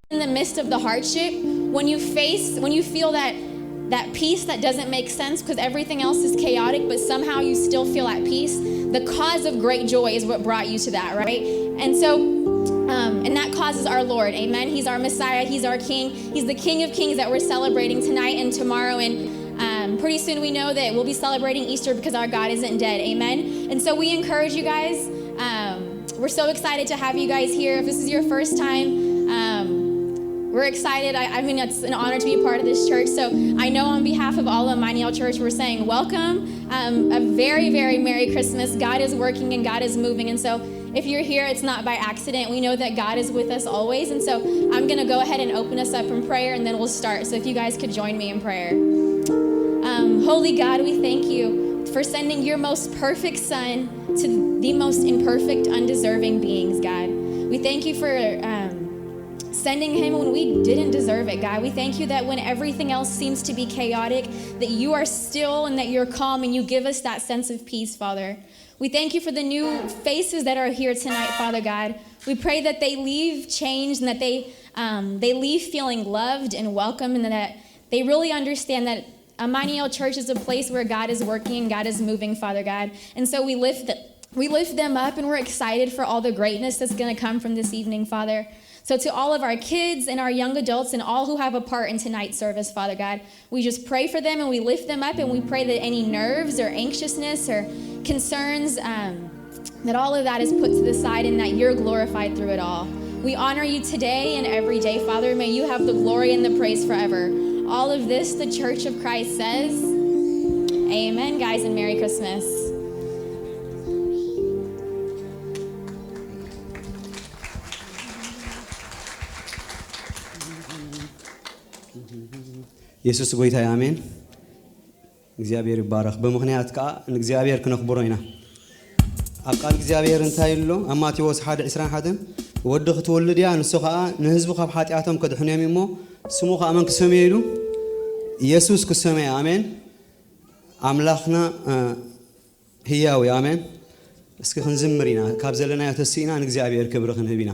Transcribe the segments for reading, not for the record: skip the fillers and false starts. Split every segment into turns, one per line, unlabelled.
in the midst of the hardship, when you feel that peace that doesn't make sense because everything else is chaotic, but somehow you still feel at peace, the cause of great joy is what brought you to that, right? And so, and that cause is our Lord, amen? He's our Messiah, He's our King. He's the King of Kings that we're celebrating tonight and tomorrow, and pretty soon we know that we'll be celebrating Easter because our God isn't dead, amen? And so we encourage you guys, we're so excited to have you guys here. If this is your first time, we're excited. I mean, it's an honor to be a part of this church. So I know on behalf of all of Emmanuel Church, we're saying welcome, a very, very Merry Christmas. God is working and God is moving. And so if you're here, it's not by accident. We know that God is with us always. And so I'm going to go ahead and open us up in prayer, and then we'll start. So if you guys could join me in prayer. Holy God, we thank you for sending your most perfect Son to the most imperfect, undeserving beings, God. We thank you for sending him when we didn't deserve it, God. We thank you that when everything else seems to be chaotic, that you are still and that you're calm and you give us that sense of peace, Father. We thank you for the new faces that are here tonight, Father God. We pray that they leave changed and that they leave feeling loved and welcome, and that they really understand that Emmanuel Church is a place where God is working and God is moving, Father God. And so we lift them up, and we're excited for all the greatness that's going to come from this evening, Father. So to all of our kids and our young adults and all who have a part in tonight's service, Father God, we just pray for them and we lift them up, and we pray that any nerves or anxiousness or concerns, that all of that is put to the side and that you're glorified through it all. We honor you today and every day, Father. May you have the glory and the praise forever. All of this, the Church of Christ says, amen, guys, and Merry Christmas.
ኢየሱስ ጎይታ አሜን እግዚአብሔር ይባረክ በመኽንያት ካ እግዚአብሔር ከነኽብሮይና አቃል እግዚአብሔር እንታይሎ አማቴዎስ 1:21 ወድ ክትወልድያ ንሱ ኸአ ንህዝቡ ካብ ኃጢአቶም ከድሕነዮም እሞ ስሙ ኸአ መን ክሰመይሉ ኢየሱስ ክሰመይ አሜን አምላኽና ህያው አሜን እስኪ ክንዝምሪና ካብ ዘለናዮ ተሲና ንእግዚአብሔር ክብር ክንህቢና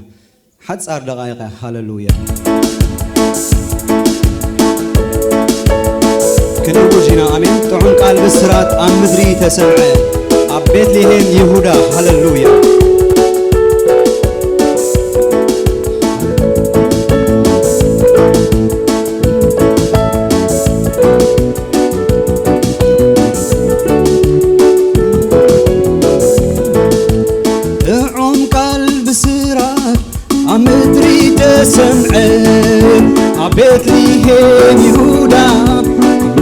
ሓጻር ደቃይቃ ሃሌሉያ كنوجينا آمين تعون قال بسرات أمدري تسمع عبيت لهم يهودا هللويا تعون قال بسرات أمدري تسمع عبيت لهم يهودا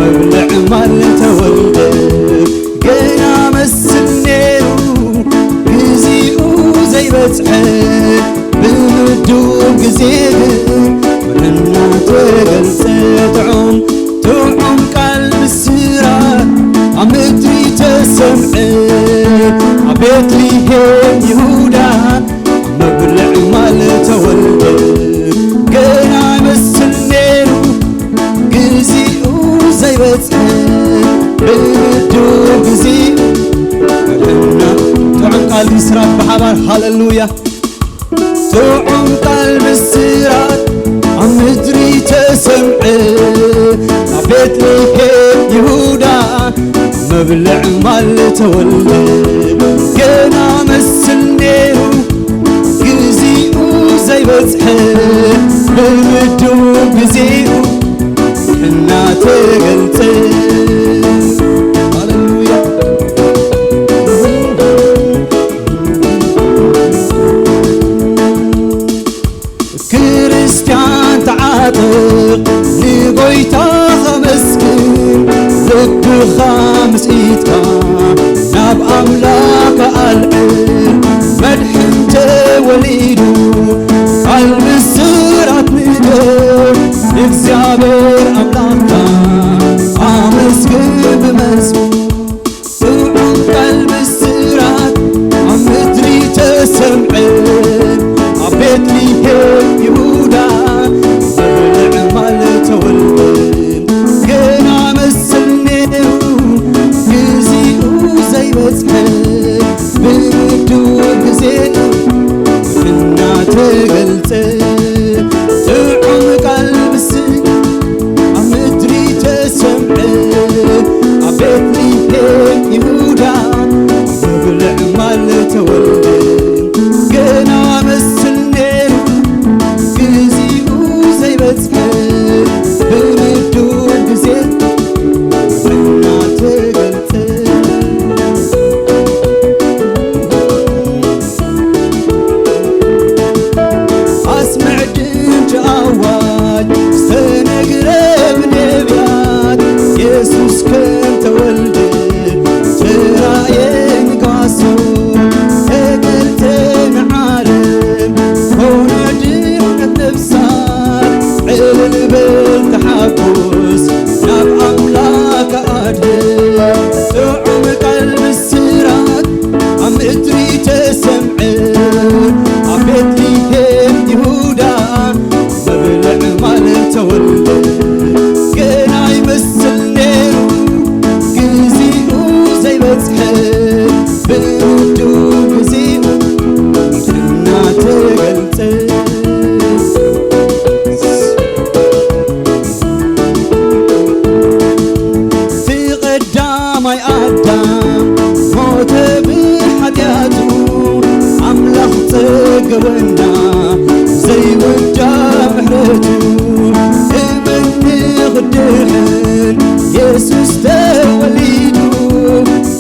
مبلع مال تولد قينا مسنيرو قزيقو زي بتحل بالمدو قزيق ولنا تقلت تعوم قلب السرات عمدري تسمعين عبيت ليهم يهودا مبلع مال تولد قينا مسنيرو قزيقو زي بتحل بالدوب زي ولنا تعم قلب السرات بحبار هاللويا تعم قلب السرات عمدري تسمعين عبيت ليهم يهودا مبلع مال تولد كنا مسلنيرو قزيقو زي بتحل بالدوب زيقو حنا تقلت هاللويا كريستيان تعاتق لقويتا خمسكين لك خامس ايدكا ناب املاك العلم مدح انت وليدو قلب السرات ندر እግዚአብሔር አምላክና አመስግን በመዝሙር ስሙን ቀልብ ስራት አምድሪ ተሰምዕን አቤት ሊሄድ ይሁዳ በብልዕ ማለት ተወልድን ገና መስልኔሩ ግዚኡ ዘይበጽሐን ብዱ ጊዜ እና ተገልጸ ተወልደ ገና ይመስል ነይሩ ግዚኡ ዘይበጽሐ ብውዱ ግዚኡ እናተገልጸ تقدامي آدم موت بحياته أملاخ تقبلنا زي وجه محرته إبني غدهن يسوس توليدو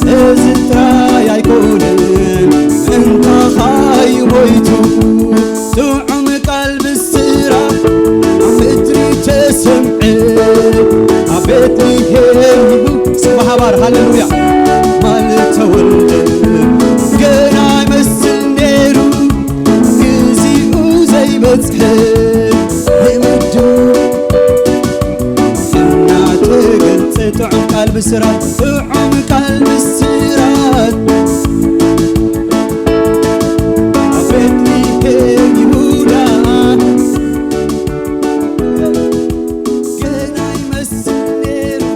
ازترا يكونن انت خاي ويتو توعم قلب السرا عمتري تسمعي عبيتني هيرو سبحان الله هللويا مال تولد جنا يمثل نيرو يزيقو زي بتحب يمدو إنا تقلت تعم قلب السرات تعم قلب السرات عبيتني هيرو جنا يمثل نيرو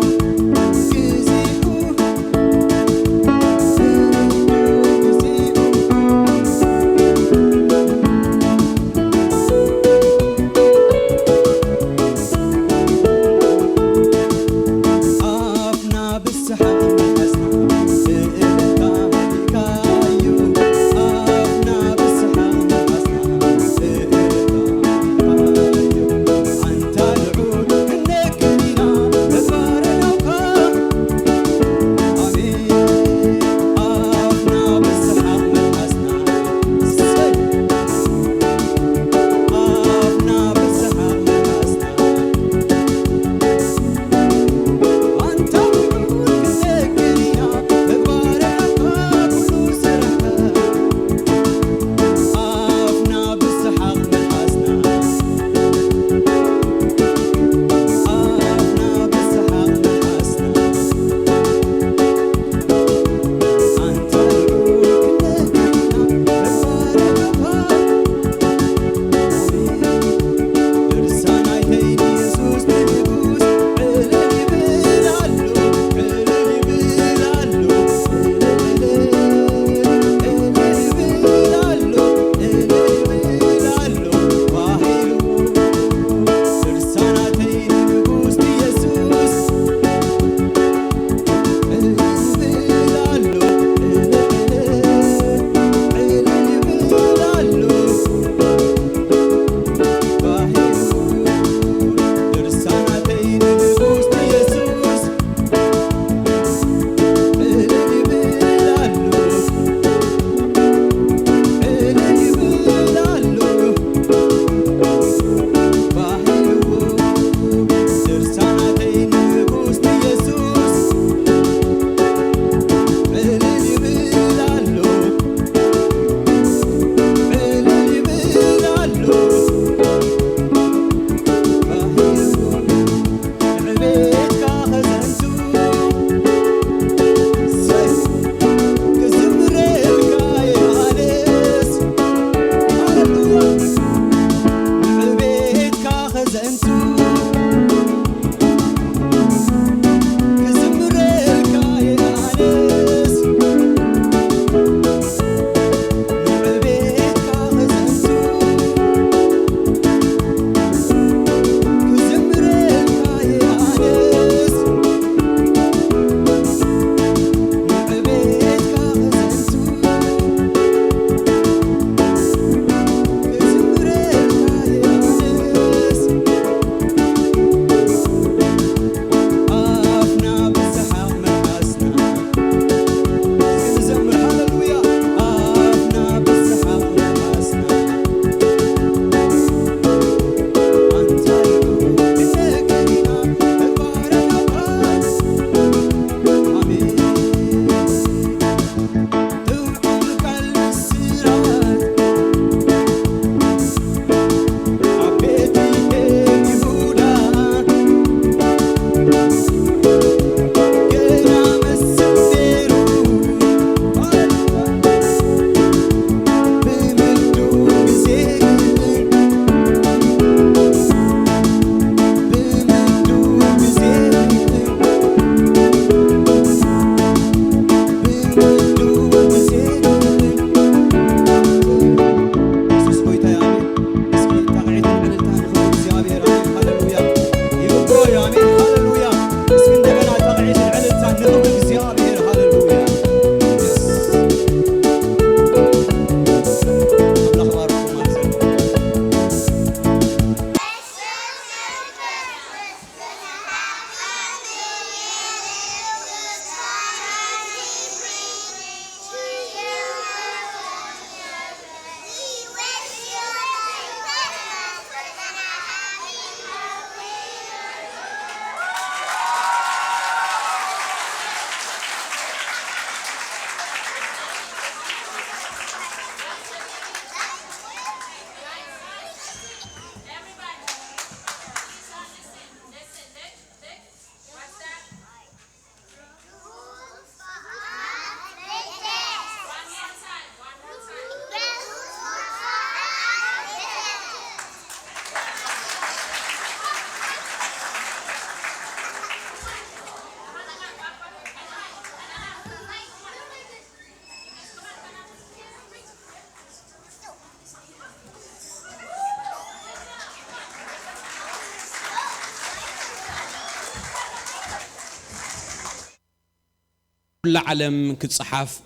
العالم كتصحف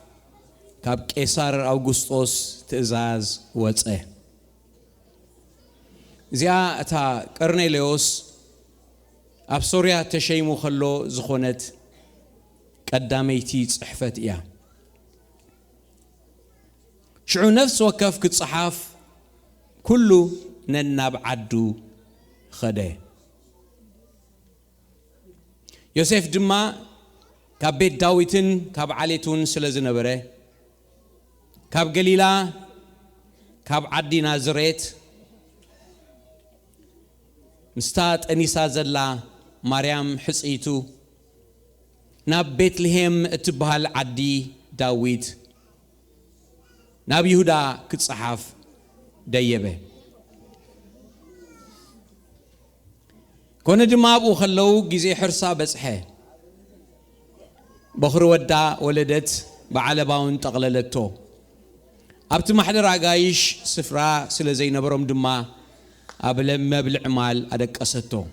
كاب قيصر أوغسطس تأزاز وصه زيا اتا قرنيليوس اب سوريا تشيمو خلو زخونت قداميتي صحفت يا شعو نفس وكف كتصحف كله نناب عدو خده يوسف دما كاب بيت داويتن كاب عليتون سلازنبره كاب غليلا كاب عدي نازريت مستات أنيسا زلا مريم حسيتو ناب بيتلهم اتبهال عدي داويد ناب يهودا كتصحف دايبه كون دمابو خلو جزي حرصا بصحه بخر ودا ولدت بعلباون تقللتو ابت محضر عقايش سفرا سلا زي نبرم دما قبل ما بالعمال أدقسته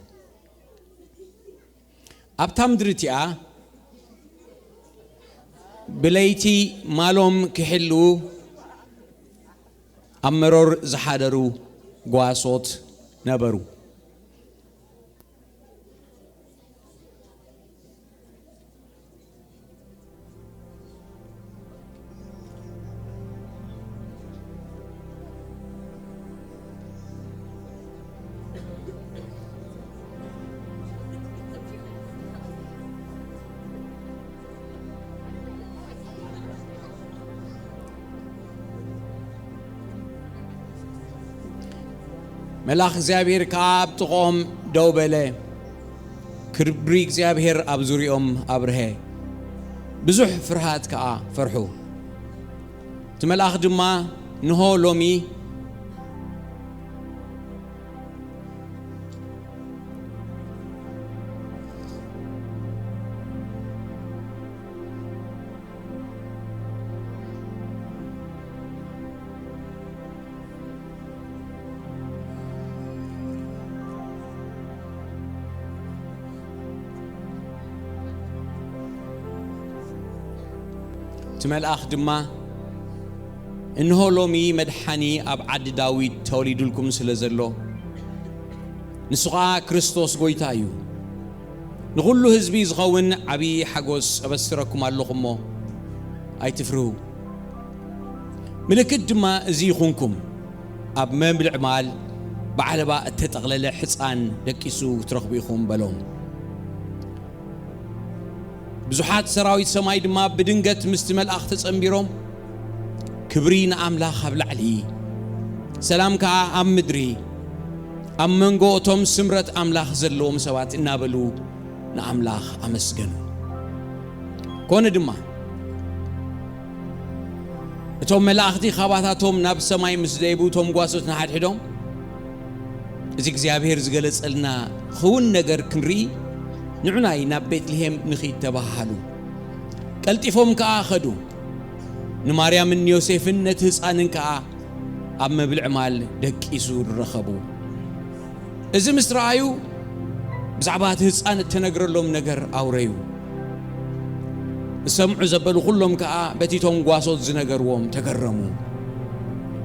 أبتام درتيا بليتي مالهم كحلو أمرور زحادرو قواسوت نبرو ملاخ زابير كاب تقوم دوبله كربريك زابير أبزوريهم أبره بزح فرحات كا فرحو تملاخ دما نهو لومي تملاخ دما إنه لومي مدحاني أب عد داويد توليد لكم سلزلو نسقى كريستوس قويتايو نقول له هزبي زغون عبي حقوس أبصركم على لقمه أي تفرو ملكت دما زيخونكم أب من بالعمال بعلبا تتغلل حصان لكيسو ترخبيكم بلوم بزحات سراويت سماي دما بدنقت مستمل أخ تصنبيروم كبرين أملاخ بلعلي سلامك أم مدري أم منغو توم سمرت أملاخ زلوم سوات إنابلو نأملاخ أمسجنو كون دما توم ملاخ دي خباتاتهم ناب سماي مسديبو توم قواسوت نحد حدوم إذا زيابير زغلت لنا خون نجر كنري نعناي ناب بيتلهم نخي تباهلو قلتيفهم كأخدو نماريام من يوسف نتهس أنك أما بالعمال دك يسور رخبو إذا مسترعيو بزعبات هس أن تنقر لهم نقر أوريو سمعوا زبلوا كلهم بتيتهم قواسوت زنقروهم تقرموا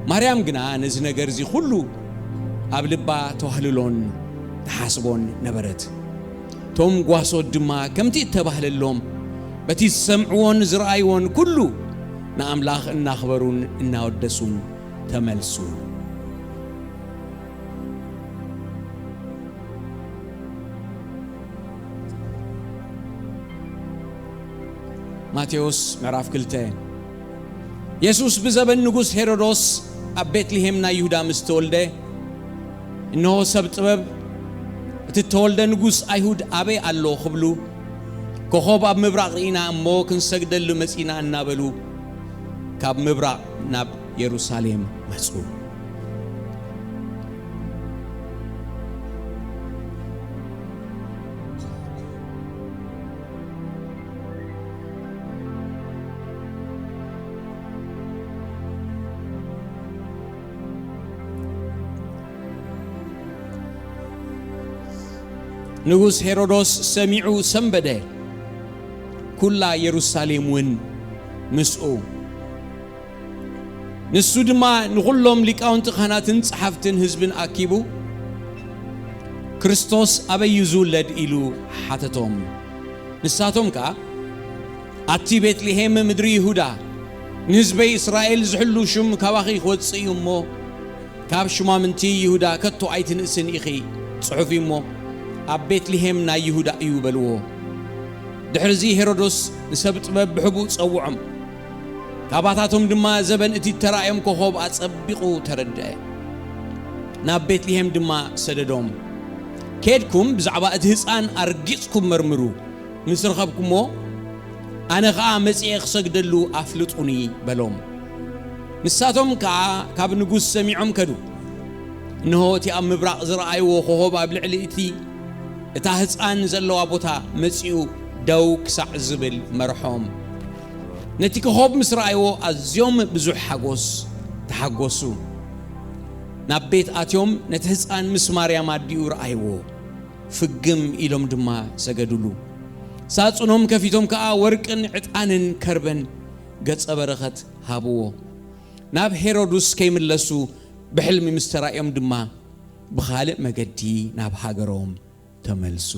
مريم قنا نزنقر زي كلو أبلبا توهللون تحاسبون نبرت توم قواسوت دما كم تتبهل اللوم بتي سمعون زرعيون كلو نأملاخ إنا خبرون إنا ودسون تملسون ماتيوس معراف كلتين يسوس بزبن نقوس هيرودوس أبيت لهمنا يهودا مستولده إنه سبت باب تتولده نقوس أيهود أبي الله خبلو كخوب أب مبرقينا أمو كنسجد لمسينا النابلو كاب مبرق ناب يروساليم مسؤول نغوس هيرودوس سميعو سنبده ኩላ ኢየሩሳሌም ውን ምስኡ ንሱ ድማ ንኹሎም ሊቃውንቲ ካህናትን ጸሓፍትን ህዝብን ኣኪቡ ክርስቶስ ኣበይ ዝውለድ ኢሉ ሓተቶም ንሳቶም ከ ኣቲ ቤትልሔም ምድሪ ይሁዳ ንህዝበይ እስራኤል ዝሕሉ ሹም ካባኺ ክወፅእ እዩ እሞ ካብ ሽማምንቲ ይሁዳ ከቶ ኣይትንእስን ኢኺ ጽሑፍ እሞ ኣብ ቤትልሔም ናይ ይሁዳ እዩ በልዎ ድሕርዚ ሄሮዶስ ንሰብ ጥበብ ብሕቡእ ጸውዖም ካባታቶም ድማ ዘበን እቲ ተራእዮም ኮኸብ ኣጸቢቑ ተረድአ ናብ ቤትልሔም ድማ ሰደዶም ከድኩም ብዛዕባ እቲ ህፃን ኣርጊጽኩም መርምሩ ምስ ረኸብኩሞ ኣነ ኸዓ መጺኤ ክሰግደሉ ኣፍልጡኒ በሎም ንሳቶም ከዓ ካብ ንጉስ ሰሚዖም ከዱ እንሆ እቲ ኣብ ምብራቕ ዝረኣይዎ ኮኸብ ኣብ ልዕሊ እታ ህፃን ዘለዋ ቦታ መጺኡ ደው ክሳዕ ዝብል መርሖም ነቲ ኮኸብ ምስ ረኣይዎ ኣዝዮም ብዙሕ ሓጎስ ተሓጎሱ ናብ ቤት ኣትዮም ነቲ ህፃን ምስ ማርያም ኣዲኡ ረኣይዎ ፍግም ኢሎም ድማ ሰገዱሉ ሳጹኖም ከፊቶም ከዓ ወርቅን ዕጣንን ከርበን ገጸ በረኸት ሃብዎ ናብ ሄሮድስ ከይምለሱ ብሕልሚ ምስ ተራእዮም ድማ ብኻልእ መገዲ ናብ ሃገሮም ተመልሱ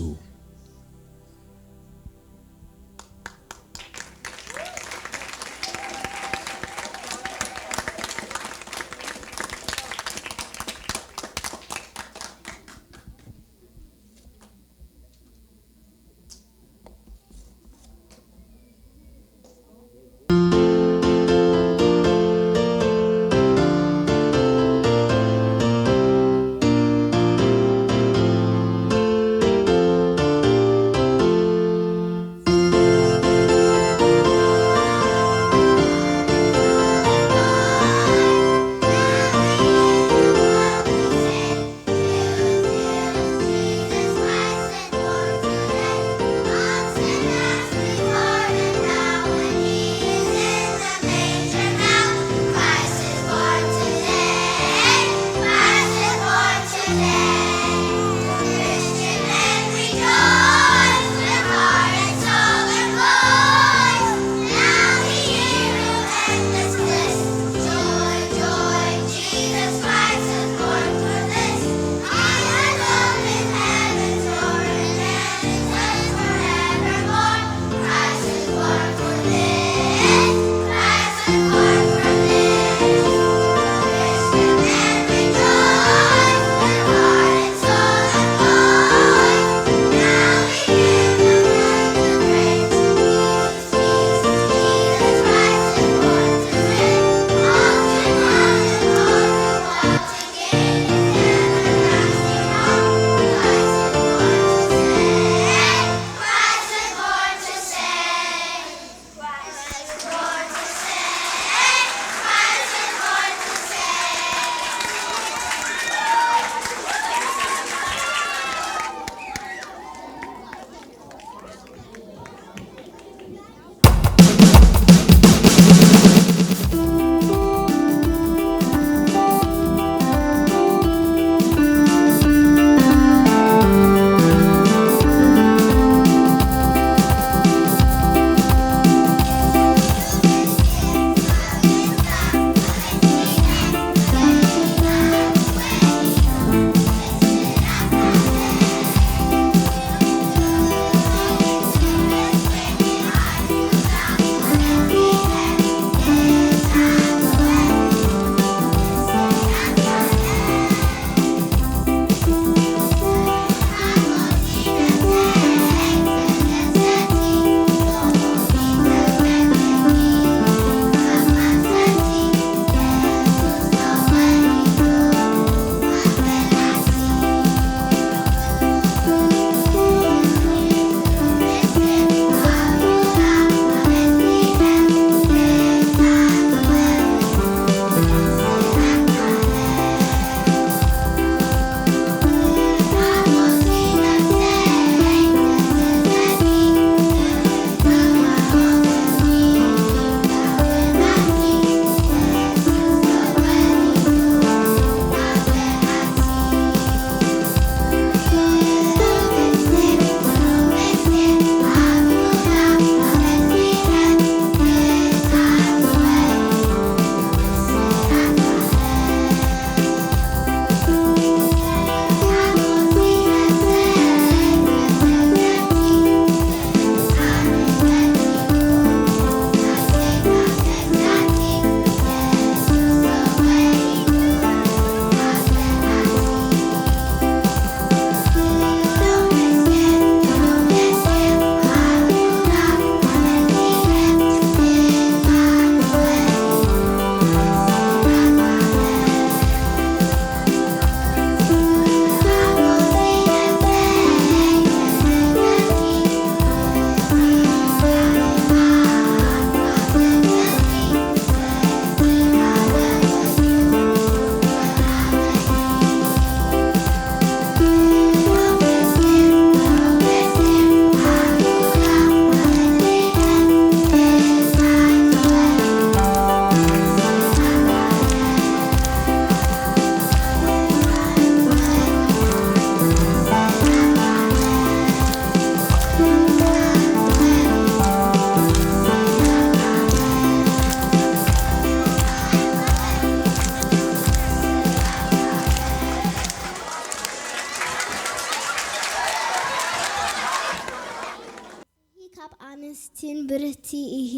ሚስቲን ብርህቲ ኢሂ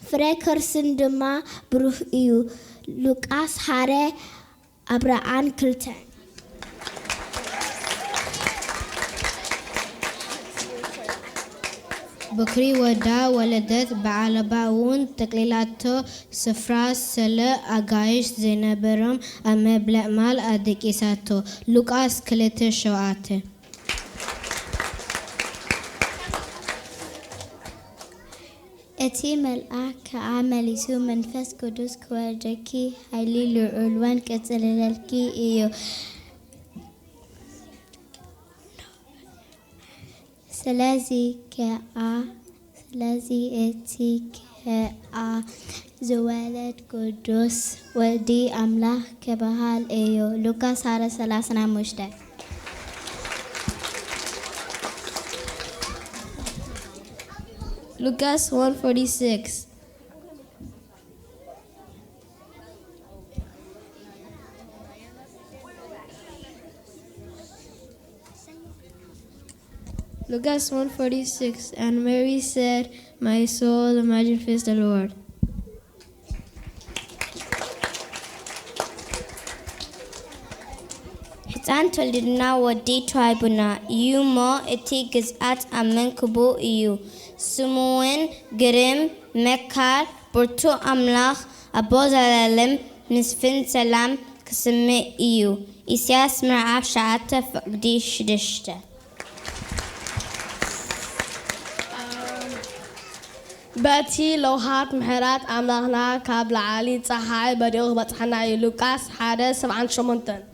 ፍሬ ከርስን ድማ ብሩህ እዩ ሉቃስ ሃረ አብርአን ክልተ
بكري ودا ولدت بعلباون تقليلاتو سفرا سلا أغايش زينبرم أما بلعمال أدكيساتو لوكاس كليت شواتي
اتي ملأك عمليسو منفس قدوس كوارجكي هايلي لعلوان كتللالكي إيو سلازي اتي كا زوالد قدوس ودي أملاح كبهال إيو لوكاس هارا سلاسنا مشتاق
Lucas 1:46 Lucas 1:46 And Mary said, My soul magnifies the Lord.
ሕፃን ተወልድና ወዲ ተዋሂቡና እዩ ሞ እቲ ግዝኣት ኣመንክቡ እዩ ስሙውን ግርም መካር ብርቱ ኣምላኽ ኣቦ ዘላለም ምስፍን ሰላም ክስምዕ እዩ ኢሳያስ ምዕራፍ 9:6
በቲ ለውሃት ምሕረት ኣምላኽና ካብ ላዓሊ ፀሓይ በዲቑ ክበፅሐና እዩ ሉቃስ 1:78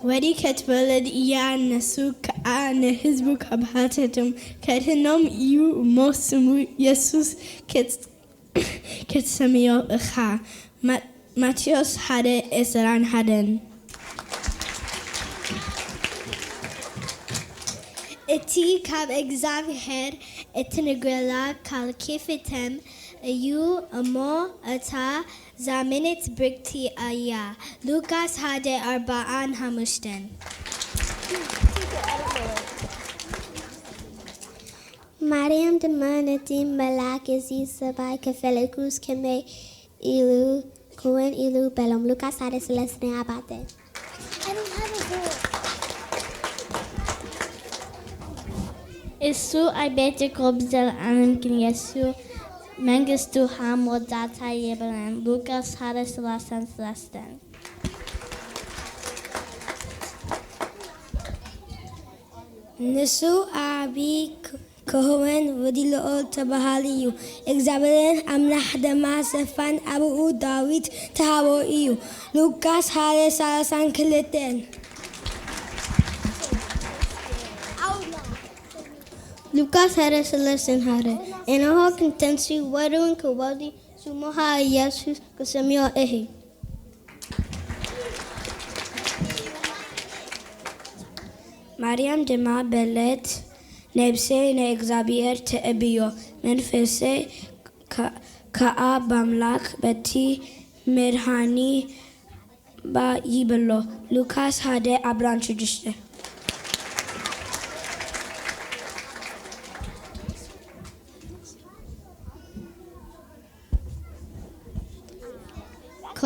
ወዲ ከትወለድ እያ እነሱ ከዓ ንህዝቡ ካብሃተቶም ከድህኖም እዩ እሞ ስሙ ኢየሱስ ክትሰምዮ ኢኻ ማቴዎስ 1:21 እቲ ካብ እግዚአብሔር እትንገላ ካልኪፍተም እዩ እሞ እታ ዛምነት ብርክቲ እያ ሉቃስ 1:45
ማርያም ድማ ነቲ መልአክ እዚ ሰብኣይ ከፈለጉስ ከመይ ኢሉ ክውን ኢሉ በሎም ሉቃስ 1:34 እሱ ኣብ ቤተ ያዕቆብ ዘለዓለም ግን የሱ መንግስቱ ሃሞዛታ የብለን ሉቃስ 1:33 ንሱ ዓብይ ክኸውን ወዲ ልዑል ተባሃሊ እዩ እግዚአብሔር ኣምላኽ ድማ ስልጣን ኣብኡ ዳዊት ተሃቦ እዩ ሉቃስ 1:32 Lucas 1:34 እነሆ ክንተንሲ ወሩን ክወልድ ስሙሃ ኢየሱስ ክስምዮ እሂ ማርያም ድማ በለት ነብሴ ንእግዚአብሔር ተእብዮ መንፈሴ ከኣ በአምላክ በቲ መድሃኒ ይብሎ ሉቃስ 1:46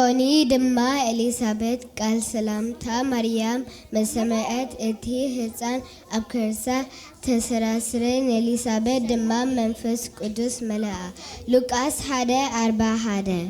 ኮኒ ድማ ኤሊሳቤት ቃል ሰላምታ ማርያም መሰማዕት እቲ ህፃን ኣብ ከርሳ ተሰራስረን ኤሊሳቤት ድማ መንፈስ ቅዱስ መላኣ ሉቃስ 1:41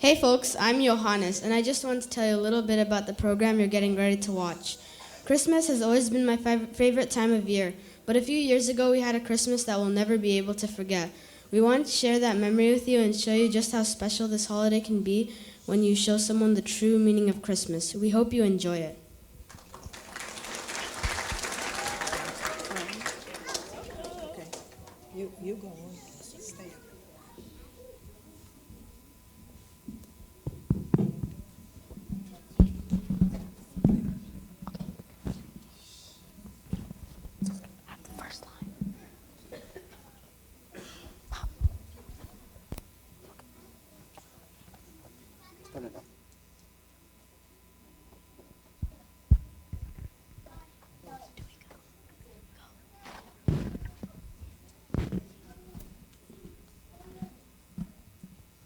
Hey folks, I'm Johannes, and I just want to tell you a little bit about the program you're getting ready to watch. Christmas has always been my favorite time of year, but a few years ago we had a Christmas that we'll never be able to forget. We want to share that memory with you and show you just how special this holiday can be when you show someone the true meaning of Christmas. We hope you enjoy it.
You go on. Stay up.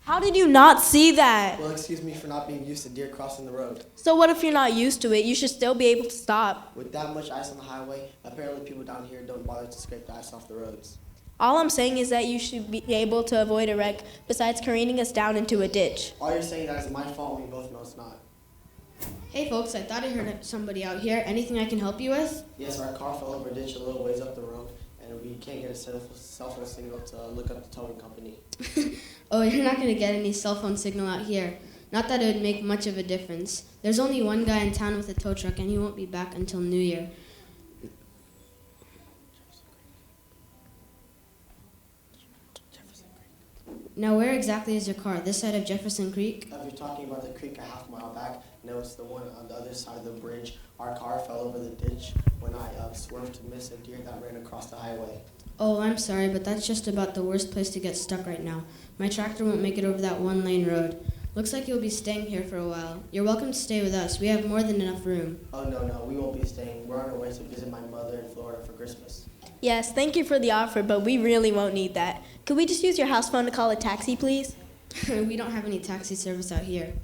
How did you not see that?
Well, excuse me for not being used to deer crossing the road.
So what if you're not used to it? You should still be able to stop.
With that much ice on the highway, apparently people down here don't bother to scrape the ice off the roads.
All I'm saying is that you should be able to avoid a wreck besides careening us down into a ditch.
All you're saying that is my fault when we both know it's not.
Hey folks, I thought I heard somebody out here. Anything I can help you with?
Yes, our car fell over a ditch a little ways up the road, and we can't get a cell phone signal to look up the towing company.
Oh, you're not going to get any cell phone signal out here. Not that it would make much of a difference. There's only one guy in town with a tow truck, and he won't be back until New Year. Now, where exactly is your car? This side of Jefferson Creek?
If you're talking about the creek a half mile back, no, it's the one on the other side of the bridge. Our car fell over the ditch when I swerved to miss a deer that ran across the highway.
Oh, I'm sorry, but that's just about the worst place to get stuck right now. My tractor won't make it over that one-lane road. Looks like you'll be staying here for a while. You're welcome to stay with us. We have more than enough room.
Oh, no, we won't be staying. We're on our way to visit my mother in Florida for Christmas.
Yes, thank you for the offer, but we really won't need that. Could we just use your house phone to call a taxi, please?
We don't have any taxi service out here.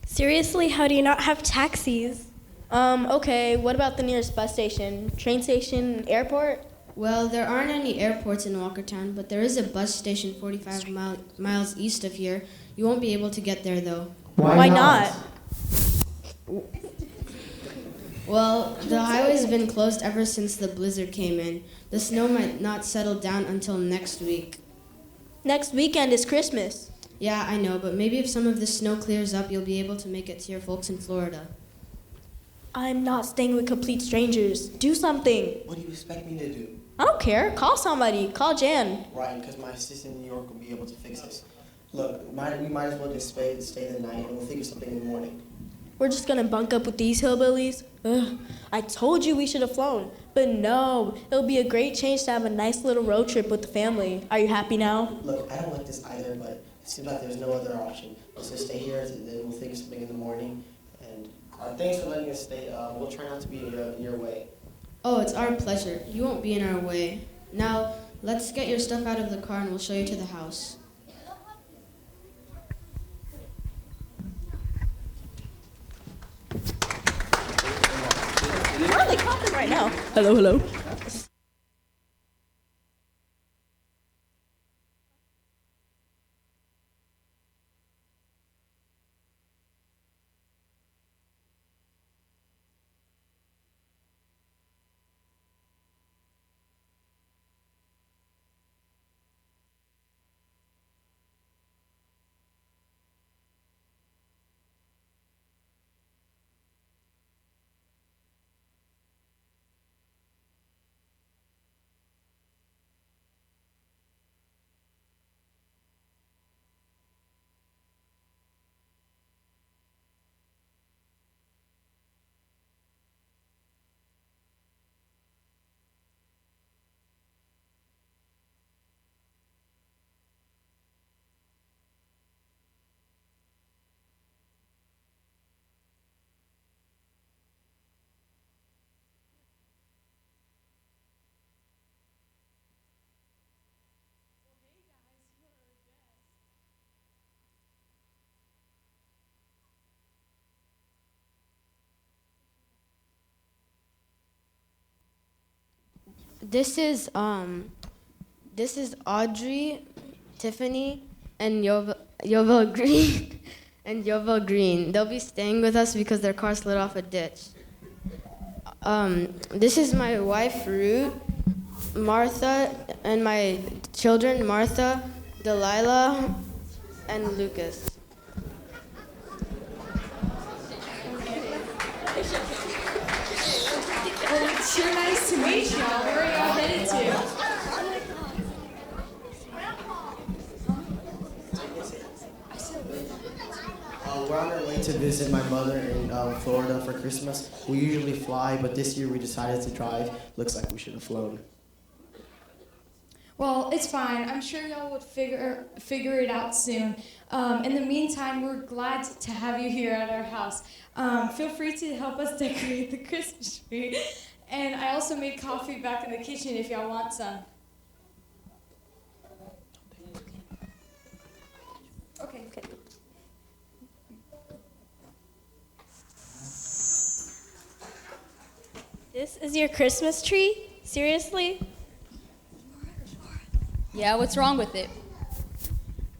Seriously, how do you not have taxis?
Okay, what about the nearest bus station? Train station, airport?
Well, there aren't any airports in Walkertown, but there is a bus station 45 miles east of here. You won't be able to get there, though.
Why not?
Well, the highway's been closed ever since the blizzard came in. The snow might not settle down until next week.
Next weekend is Christmas.
Yeah, I know, but maybe if some of the snow clears up, you'll be able to make it to your folks in Florida.
I'm not staying with complete strangers. Do something.
What do you expect me to do?
I don't care. Call somebody. Call Jan.
Right, because my assistant in New York will be able to fix this. Look, we might as well just stay the night, and we'll figure something in the morning.
We're just gonna bunk up with these hillbillies? Ugh, I told you we should have flown. But no, it'll be a great change to have a nice little road trip with the family. Are you happy now?
Look, I don't like this either, but it seems like there's no other option. Let's just stay here, and then we'll figure something in the morning. And thanks for letting us stay. We'll try not to be in your way.
Oh, it's our pleasure. You won't be in our way. Now, let's get your stuff out of the car and we'll show you to the house.
Where are they calling right now? Hello, hello.
This is Audrey, Tiffany, and Yovel Green and Yovel Green. They'll be staying with us because their car slid off a ditch. This is my wife, Ruth, Martha, and my children, Martha, Delilah, and Lucas.
Well, it's sure nice to meet y'all. Where are y'all headed to?
we're on our way to visit my mother in Florida for Christmas. We usually fly, but this year we decided to drive. Looks like we should have flown.
Well, it's fine. I'm sure y'all would figure it out soon. In the meantime, we're glad to have you here at our house. Feel free to help us decorate the Christmas tree. And I also made coffee back in the kitchen if y'all want some. Okay.
This is your Christmas tree? Seriously?
Yeah, what's wrong with it?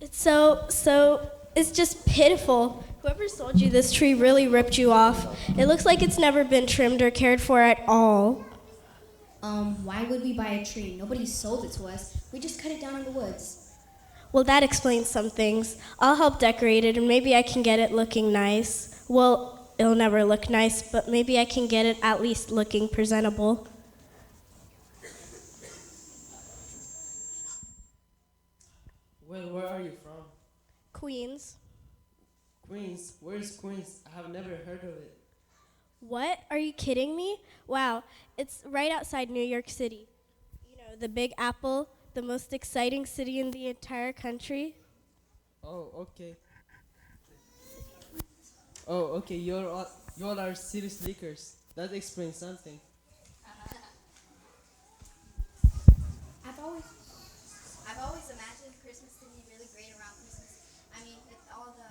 It's it's just pitiful. Whoever sold you this tree really ripped you off. It looks like it's never been trimmed or cared for at all.
Why would we buy a tree? Nobody sold it to us. We just cut it down in the woods.
Well, that explains some things. I'll help decorate it and maybe I can get it looking nice. Well, it'll never look nice, but maybe I can get it at least looking presentable.
Well, where are you from?
Queens.
Queens? Where's Queens? I have never heard of it.
What? Are you kidding me? Wow, it's right outside New York City. You know, the Big Apple, the most exciting city in the entire country.
Oh, okay. Oh, okay, you all are city slickers. That explains something.
I've always imagined Christmas to be really great around Christmas. I mean, with all the...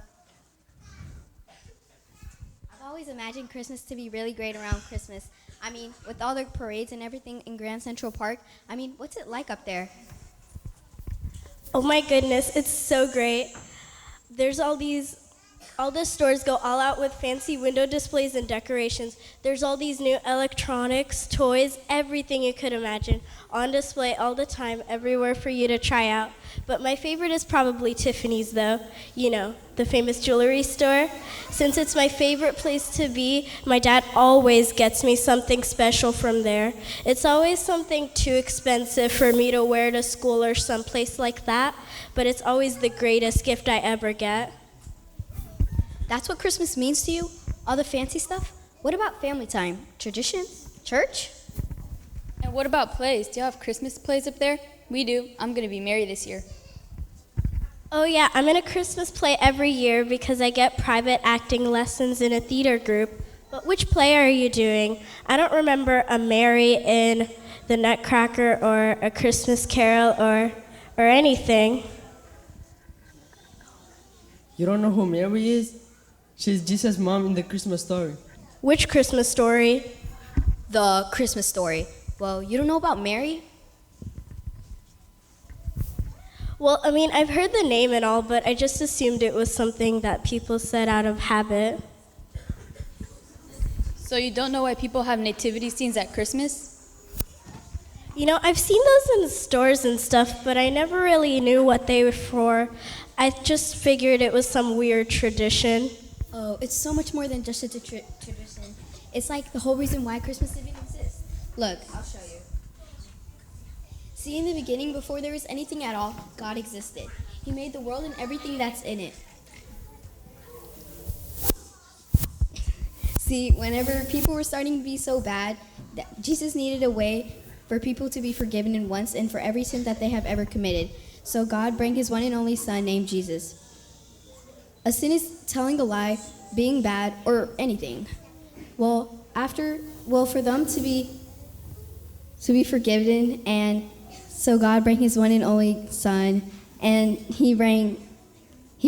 I've always imagined Christmas to be really great around Christmas. I mean, with all the parades and everything in Grand Central Park. I mean, what's it like up there?
Oh my goodness, it's so great. There's all the stores go all out with fancy window displays and decorations. There's all these new electronics, toys, everything you could imagine on display all the time, everywhere for you to try out. But my favorite is probably Tiffany's though. You know, the famous jewelry store. Since it's my favorite place to be, my dad always gets me something special from there. It's always something too expensive for me to wear to school or someplace like that, but it's always the greatest gift I ever get.
That's what Christmas means to you? All the fancy stuff? What about family time? Traditions? Church?
And what about plays? Do you have Christmas plays up there? We do. I'm going to be married this year.
Oh yeah, I'm in a Christmas play every year because I get private acting lessons in a theater group. But which play are you doing? I don't remember a Mary in the Nutcracker or a Christmas Carol or anything.
You don't know who Mary is? She's Jesus' mom in the Christmas story.
Which Christmas story?
The Christmas story. Well, you don't know about Mary?
Well, I mean, I've heard the name and all, but I just assumed it was something that people said out of habit.
So you don't know why people have nativity scenes at Christmas?
You know, I've seen those in the stores and stuff, but I never really knew what they were for. I just figured it was some weird tradition.
Oh, it's so much more than just a tradition. It's like the whole reason why Christmas even exists. Look, I'll show you. See, in the beginning, before there was anything at all, God existed. He made the world and everything that's in it. See, whenever people were starting to be so bad, that Jesus needed a way for people to be forgiven in once and for every sin that they have ever committed. So God brought his one and only son named Jesus. A sin is telling a lie, being bad, or anything. For them to be forgiven, and so God brought his one and only son, and he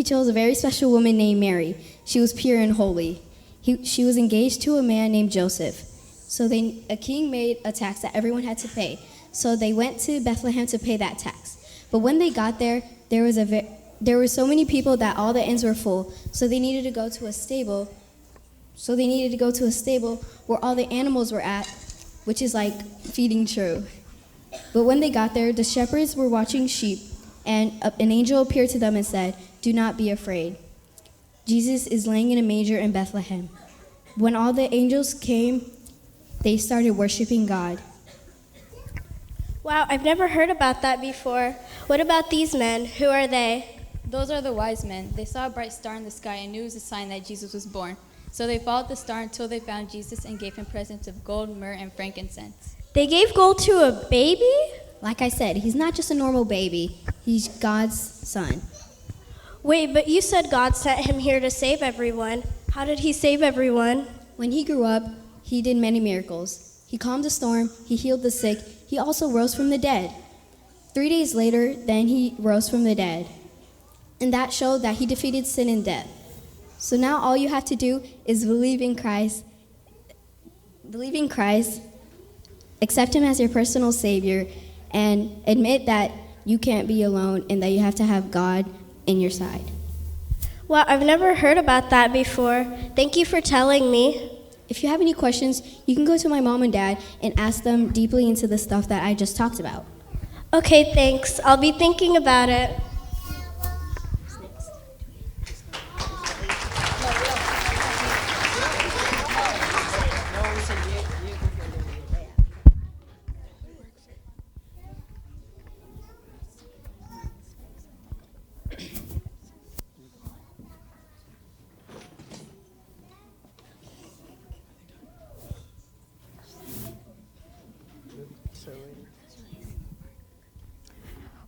chose a very special woman named Mary. She was pure and holy. She was engaged to a man named Joseph. So a king made a tax that everyone had to pay. So they went to Bethlehem to pay that tax. But when they got there, there were so many people that all the inns were full. So they needed to go to a stable. Where all the animals were at, which is like feeding true. But when they got there, the shepherds were watching sheep, and an angel appeared to them and said, "Do not be afraid. Jesus is laying in a manger in Bethlehem." When all the angels came, they started worshiping God.
Wow, I've never heard about that before. What about these men? Who are they?
Those are the wise men. They saw a bright star in the sky and knew it was a sign that Jesus was born. So they followed the star until they found Jesus and gave him presents of gold, myrrh, and frankincense.
They gave gold to a baby?
Like I said, he's not just a normal baby. He's God's son.
Wait, but you said God sent him here to save everyone. How did he save everyone?
When he grew up, he did many miracles. He calmed the storm, he healed the sick, he also rose from the dead. 3 days later, then he rose from the dead. And that showed that he defeated sin and death. So now all you have to do is believe in Christ, accept him as your personal savior, and admit that you can't be alone and that you have to have God in your side.
Well, I've never heard about that before. Thank you for telling me.
If you have any questions, you can go to my mom and dad and ask them deeply into the stuff that I just talked about.
Okay, thanks. I'll be thinking about it.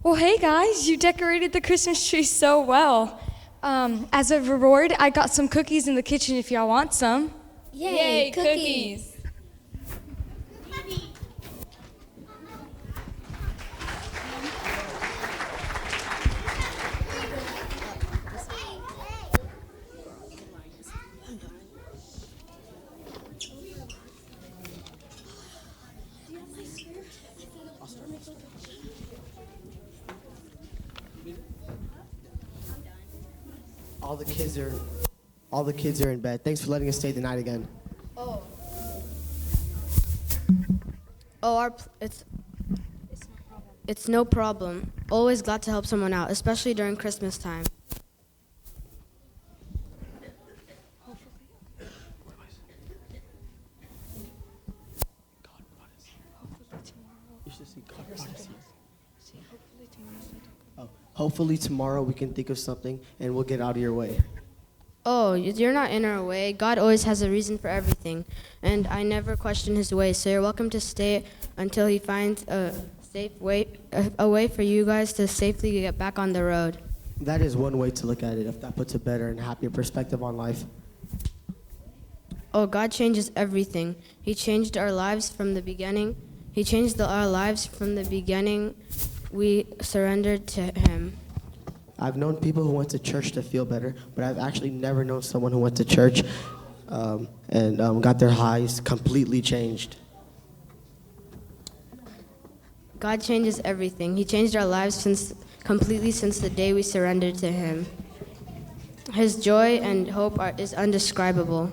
Well, hey guys, you decorated the Christmas tree so well. As a reward, I got some cookies in the kitchen if y'all want some.
Yay, cookies.
All the kids are in bed. Thanks for letting us stay the night again.
It's no problem. Always glad to help someone out, especially during Christmas time.
Hopefully tomorrow we can think of something and we'll get out of your way.
Oh, you're not in our way. God always has a reason for everything, and I never question his ways, so you're welcome to stay until he finds a way for you guys to safely get back on the road.
That is one way to look at it, if that puts a better and happier perspective on life.
Oh, God changes everything. He changed our lives from the beginning. He changed our lives from the beginning. We surrendered to him.
I've known people who went to church to feel better, but I've actually never known someone who went to church and got their lives completely changed.
God changes everything. He changed our lives completely since the day we surrendered to him. His joy and hope is undescribable.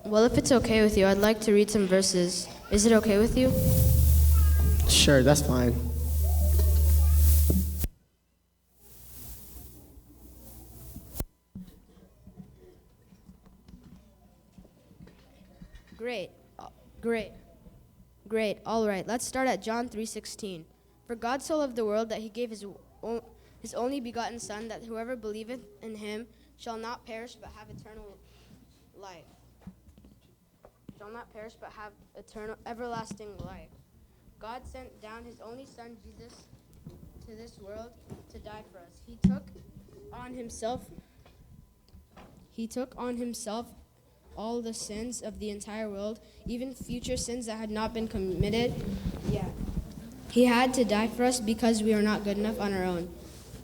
Well, if it's okay with you, I'd like to read some verses. Is it okay with you?
Sure, that's fine. Great. All right, let's start at John 3:16. For God so loved the world that he gave his only begotten Son, that whoever believeth in him shall not perish but have eternal life. Everlasting life. God sent down his only Son, Jesus, to this world to die for us. He took on himself all the sins of the entire world, even future sins that had not been committed yet. He had to die for us because we are not good enough on our own.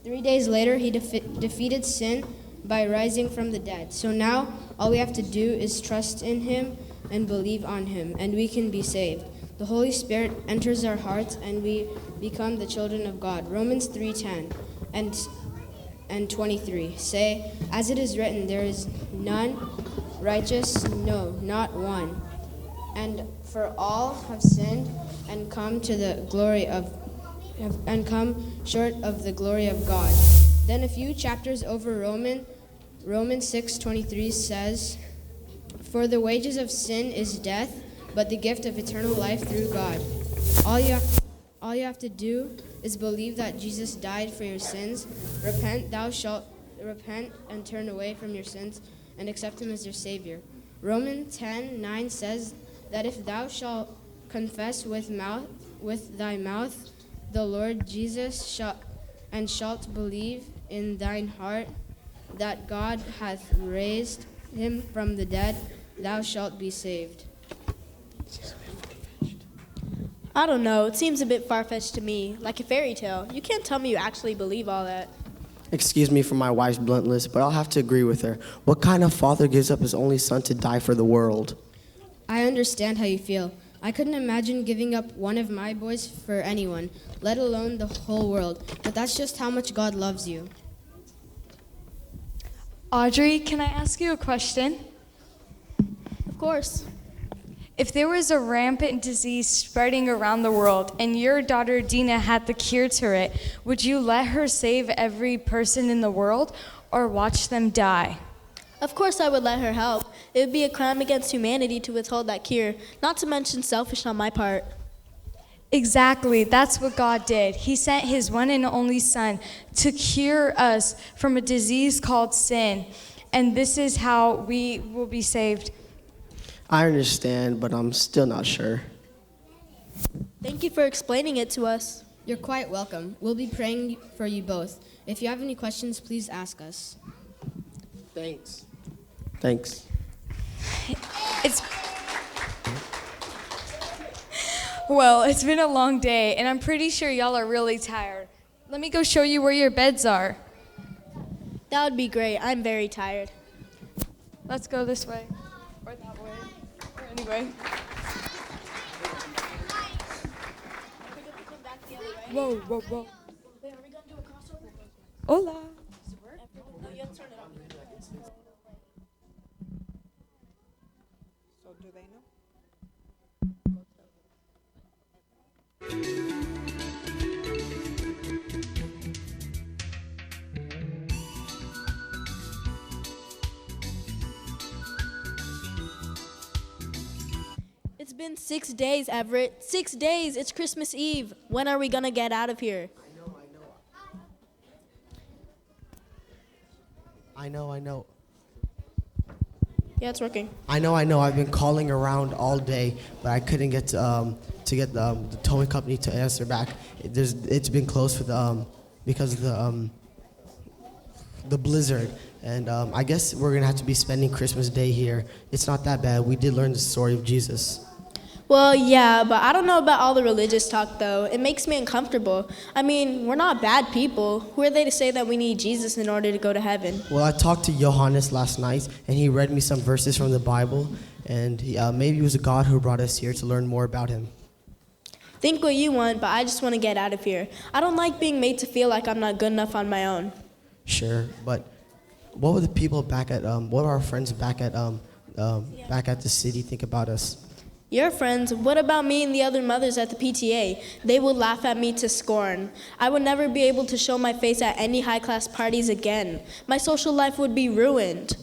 3 days later, he defeated sin by rising from the dead. So now, all we have to do is trust in him and believe on him, and we can be saved. The Holy Spirit enters our hearts, and we become the children of God. Romans 3:10 and 23 say, as it is written, there is none righteous, no, not one. And for all have sinned and come short of the glory of God. Then a few chapters over Romans 6:23 says, For the wages of sin is death, but the gift of eternal life through God. All you have to do is believe that Jesus died for your sins. Repent, thou shalt repent and turn away from your sins and accept him as your Savior. Romans 10:9 says that if thou shalt confess with thy mouth the Lord Jesus and shalt believe in thine heart that God hath raised him from the dead, thou shalt be saved.
I don't know. It seems a bit far-fetched to me, like a fairy tale. You can't tell me you actually believe all that.
Excuse me for my wife's bluntness, but I'll have to agree with her. What kind of father gives up his only son to die for the world?
I understand how you feel. I couldn't imagine giving up one of my boys for anyone, let alone the whole world. But that's just how much God loves you.
Audrey, can I ask you a question?
Of course.
If there was a rampant disease spreading around the world and your daughter Dina had the cure to it, would you let her save every person in the world or watch them die?
Of course I would let her help. It would be a crime against humanity to withhold that cure, not to mention selfish on my part.
Exactly, that's what God did. He sent his one and only son to cure us from a disease called sin. And this is how we will be saved.
I understand, but I'm still not sure.
Thank you for explaining it to us.
You're quite welcome. We'll be praying for you both. If you have any questions, please ask us.
Thanks.
Well, it's been a long day, and I'm pretty sure y'all are really tired. Let me go show you where your beds are.
That would be great. I'm very tired.
Let's go this way, or that way, or anyway. Whoa, whoa, whoa.
Wait, are we going to do a crossover?
Hola.
Does it work? No, you have to turn it on.
So do they know?
It's been 6 days, Everett. 6 days. It's Christmas Eve. When are we going to get out of here?
I know.
Yeah, it's working.
I know. I've been calling around all day, but I couldn't get to get the towing company to answer back. It's been closed for because of the blizzard, and I guess we're gonna have to be spending Christmas Day here. It's not that bad. We did learn the story of Jesus.
Well, yeah, but I don't know about all the religious talk, though. It makes me uncomfortable. I mean, we're not bad people. Who are they to say that we need Jesus in order to go to heaven?
Well, I talked to Johannes last night, and he read me some verses from the Bible, and maybe it was a God who brought us here to learn more about him.
Think what you want, but I just want to get out of here. I don't like being made to feel like I'm not good enough on my own.
Sure, but what would the people back at what would our friends back at the city think about us?
Your friends, what about me and the other mothers at the PTA? They would laugh at me to scorn. I would never be able to show my face at any high-class parties again. My social life would be ruined.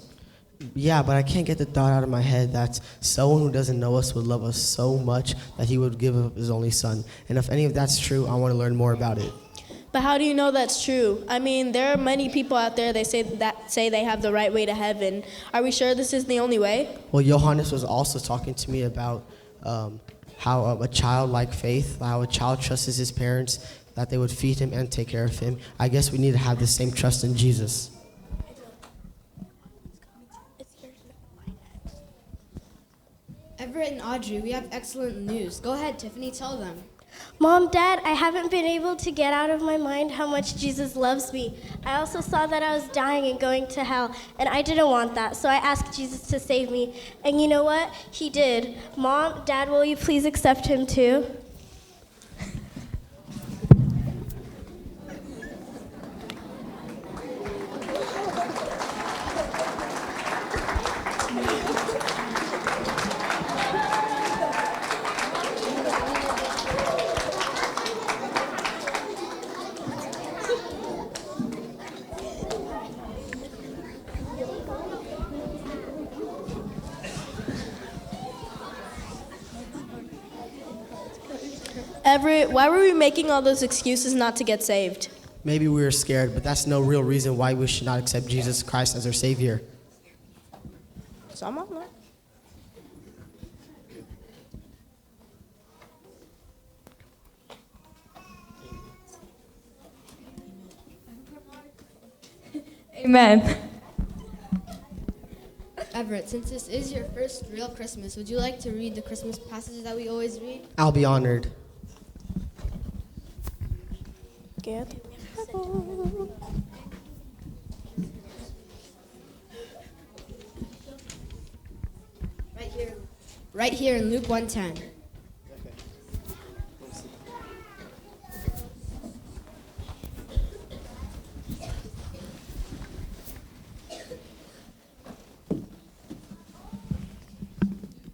Yeah, but I can't get the thought out of my head that someone who doesn't know us would love us so much that he would give up his only son. And if any of that's true, I want to learn more about it.
But how do you know that's true? I mean, there are many people out there say they have the right way to heaven. Are we sure this is the only way?
Well, Johannes was also talking to me about how a childlike faith, how a child trusts his parents, that they would feed him and take care of him. I guess we need to have the same trust in Jesus.
Everett and Audrey, we have excellent news. Go ahead, Tiffany, tell them.
Mom, Dad, I haven't been able to get out of my mind how much Jesus loves me. I also saw that I was dying and going to hell, and I didn't want that, so I asked Jesus to save me. And you know what? He did. Mom, Dad, will you please accept him too?
why were we making all those excuses not to get saved?
Maybe we were scared, but that's no real reason why we should not accept Jesus Christ as our Savior.
Amen.
Everett, since this is your first real Christmas, would you like to read the Christmas passages that we always read?
I'll be honored.
Good.
Right here in Luke 1:10.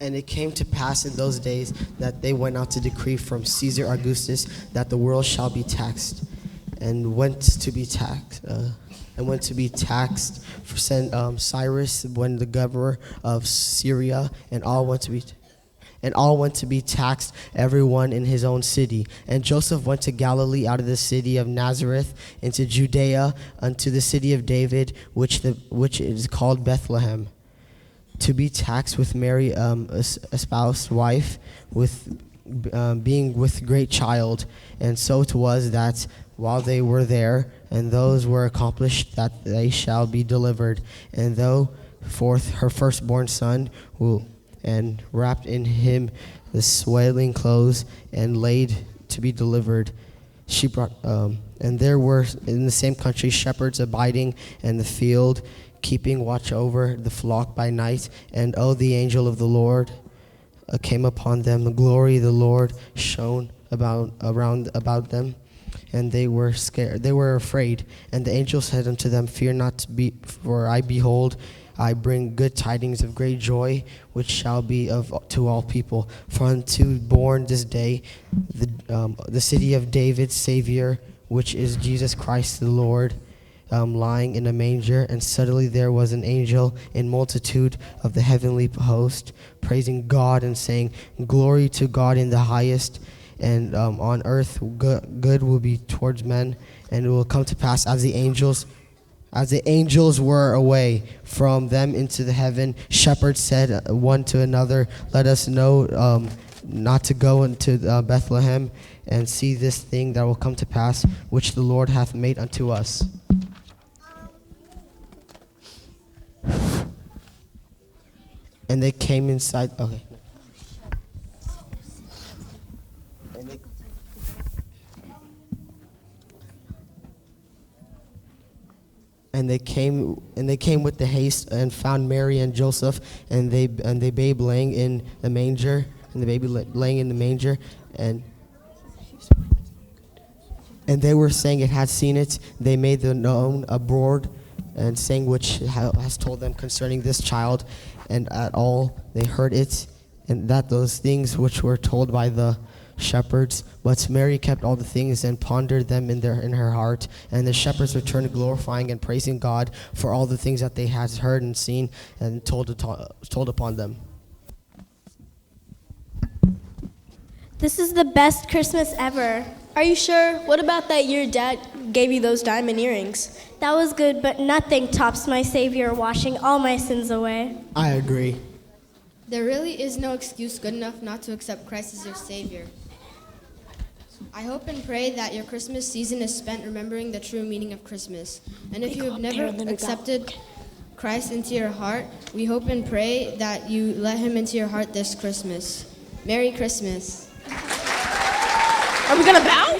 And it came to pass in those days that they went out to decree from Caesar Augustus that the world shall be taxed, and went to be taxed for Cyrus, when the governor of Syria, and all went to be taxed, everyone in his own city. And Joseph went to Galilee, out of the city of Nazareth into Judea, unto the city of David, which is called Bethlehem, to be taxed with Mary, a espoused wife, being with great child. And so it was that while they were there, and those were accomplished, that they shall be delivered. And though forth her firstborn son, and wrapped in him the swaddling clothes, and laid to be delivered, she brought. And there were in the same country shepherds abiding in the field, keeping watch over the flock by night. And the angel of the Lord came upon them. The glory of the Lord shone about them, and they were scared. They were afraid. And the angel said unto them, Fear not, for I behold, I bring good tidings of great joy, which shall be to all people. For unto born this day the city of David Savior, which is Jesus Christ the Lord, lying in a manger. And suddenly there was an angel in multitude of the heavenly host, praising God and saying, Glory to God in the highest, and on earth good will be towards men. And it will come to pass as the angels were away from them into the heaven, shepherds said one to another, Let us know not to go into Bethlehem and see this thing that will come to pass, which the Lord hath made unto us. And they came inside. Okay. And they came with the haste, and found Mary and Joseph, and the babe laying in the manger, and they were saying it had seen it. They made the known abroad, and saying which has told them concerning this child. And at all they heard it, and that those things which were told by the shepherds. But Mary kept all the things and pondered them in her heart. And the shepherds returned, glorifying and praising God for all the things that they had heard and seen and told upon them.
This is the best Christmas ever. Are you sure? What about that year Dad gave you those diamond earrings? That was good, but nothing tops my Savior washing all my sins away.
I agree.
There really is no excuse good enough not to accept Christ as your Savior. I hope and pray that your Christmas season is spent remembering the true meaning of Christmas. And if you have never accepted Christ into your heart, we hope and pray that you let him into your heart this Christmas. Merry Christmas.
Are we gonna bow?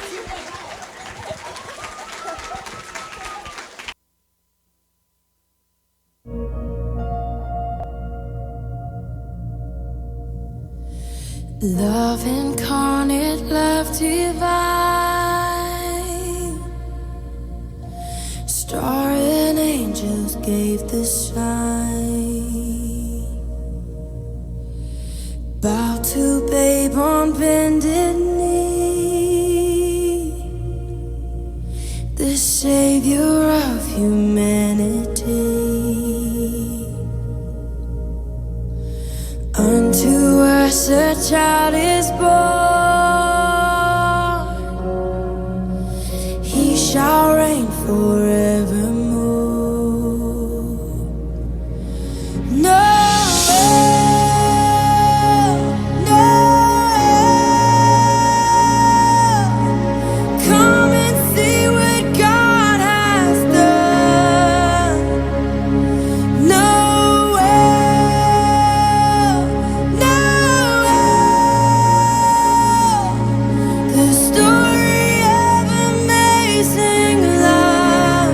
Love incarnate, love divine, star and angels gave the sign. Bow to babe on bended knee, the Savior of humanity. Unto us a child is born, forevermore. No, no, come and see what God has done. No, no, the story of amazing love.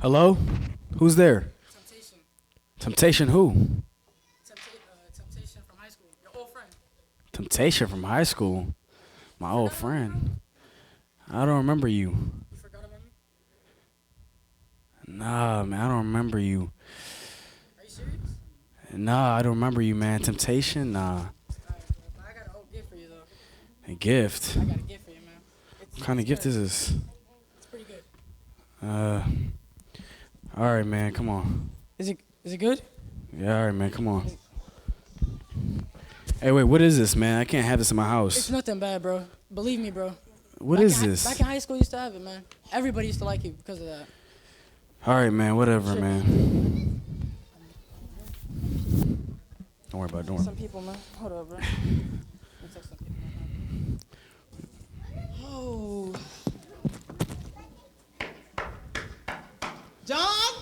Hello? Who's there? Temptation. Temptation who?
Temptation from high school. Your old friend.
Temptation from high school? My old friend. I don't remember you.
You forgot about me?
Nah, man, I don't remember you.
Are you serious?
Nah, I don't remember you, man. Temptation? Nah.
Alright, I got an old gift for you, though.
A gift?
I got a gift for you, man.
What kind of gift is this?
It's pretty good.
All right, man, come on.
Is it good?
Yeah, all right, man, come on. Hey, wait, what is this, man? I can't have this in my house.
It's nothing bad, bro. Believe me, bro.
What is this?
Back in high school, you used to have it, man. Everybody used to like you because of that.
All right, man, whatever, man. Don't worry about it, don't worry.
Some people, man. Hold up, bro. Oh.
John?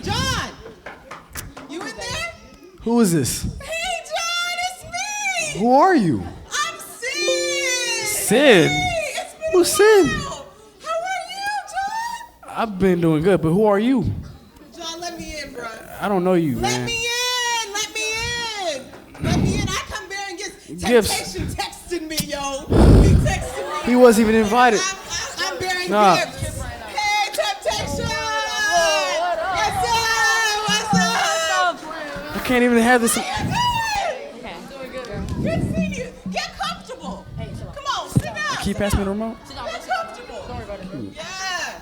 John! You in there?
Who is this?
Hey, John, it's me!
Who are you?
I'm Sid!
Sid?
It's been
Who's Sid?
How are you, John?
I've been doing good, but who are you?
John, let me in, bro.
I don't know you,
Let
man.
me in! Let me in! Let me in. I come bearing gifts.
Gifts.
Temptation texted me, yo. He texted me.
He wasn't even invited.
I'm bearing
Nah.
gifts. Hey, Temptation! What's up?
I can't even have this.
Okay. Good seeing you. Get comfortable. Hey, come on, sit down.
Can you pass me the remote?
Get comfortable. Don't worry about it. Yeah.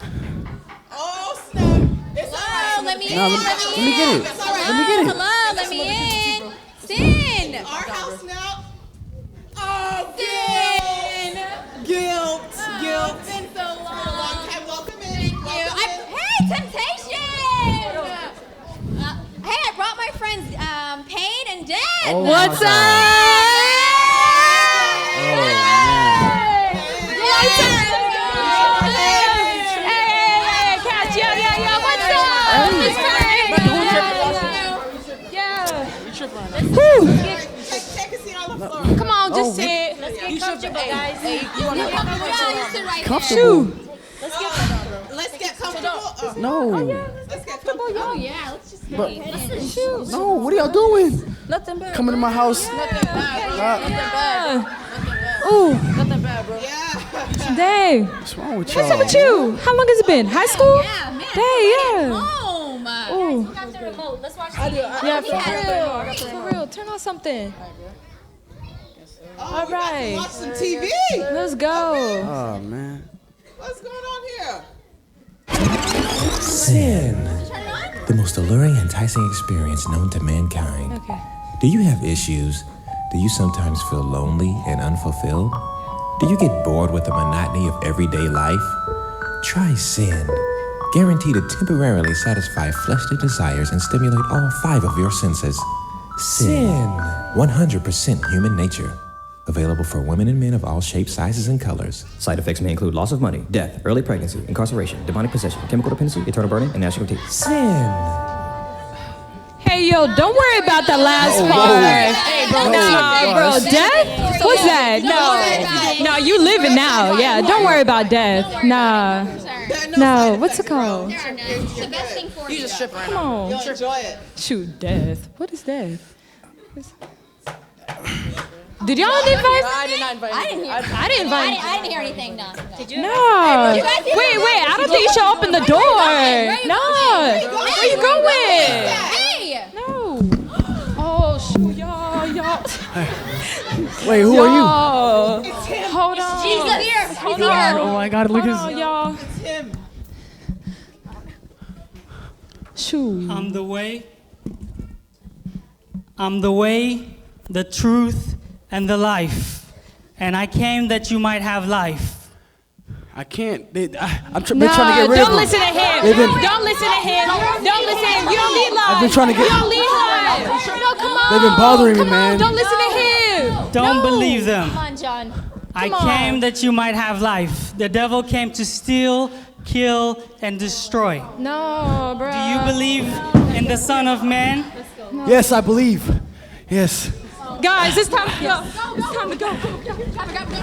Oh, snap. It's all right.
Let me in.
Nah, let me get it.
It's all right.
Let me get it.
Hello, let me in. Sin.
Our house now. Oh,
Sin.
Guilt. Guilt.
It's been so long.
Okay, welcome in.
Hey, Temptation. Hey, I brought my friends Payne and Dad.
Oh,
What's
my
up?
Hey, catch, yo, what's up?
Take a seat on the floor.
Come on, just
Oh,
sit.
Let's get
You should-
comfortable,
hey,
guys.
hey, you wanna-
Yeah, you sit right
Comfortable.
Let's get comfortable.
No.
Let's get comfortable.
Oh yeah, let's just
But-
shoot.
No, what are y'all doing?
Nothing bad.
Coming to my house.
Nothing bad, bro. Nothing bad.
Ooh,
Nothing bad, bro.
dang.
What's wrong with
What's
y'all?
up with you? How long has it been? High school?
Yeah, man.
Dang, yeah.
Home.
Ooh.
We got the remote. Let's watch
I do.
Yeah, for real. Turn on something. All right.
Watch some TV.
Let's go.
Oh, man.
What's going on here?
Sin. The most alluring, enticing experience known to mankind.
Okay.
Do you have issues? Do you sometimes feel lonely and unfulfilled? Do you get bored with the monotony of everyday life? Try sin. Guaranteed to temporarily satisfy fleshly desires and stimulate all 5 of your senses. Sin. 100% human nature. Available for women and men of all shapes, sizes, and colors.
Side effects may include loss of money, death, early pregnancy, incarceration, demonic possession, chemical dependency, eternal burning, and gnashing of teeth.
Sin.
Hey, yo, don't worry about the last part.
Hey, bro.
No, bro, death? What's that? No, you living now. Yeah, don't worry about death. Nah. No, what's it called?
The best thing for
You
you.
just stripping right
Come
now.
on.
You'll enjoy it.
Shoot, death. What is death? Did y'all invite?
I did not invite you.
I didn't hear.
I didn't invite.
I didn't hear anything. No. Did you?
No.
You guys didn't
Wait,
invite
I
me.
don't think you should open the door. No. Where you going?
Hey.
No. Oh, shoot, y'all.
Wait, who are you?
Hold on.
Jesus here.
Hold
He's
on.
here.
Oh my God, look at
Hold on,
his.
y'all.
It's him.
Shoot.
I'm the way. I'm the way, the truth, and the life. And I came that you might have life.
I can't. Been trying to get rid of him.
Don't listen to him. Don't listen to him. Don't listen to him. You don't need love.
I've been trying to get.
You don't need love. No, come on.
They've been bothering me,
Come on.
man.
Don't listen to him.
Don't believe them.
Come on, John.
I
Come on.
came that you might have life. The devil came to steal, kill, and destroy.
No, bro.
Do you believe in the Son of Man?
Yes, I believe. Yes.
Guys, it's time to go. It's time to go.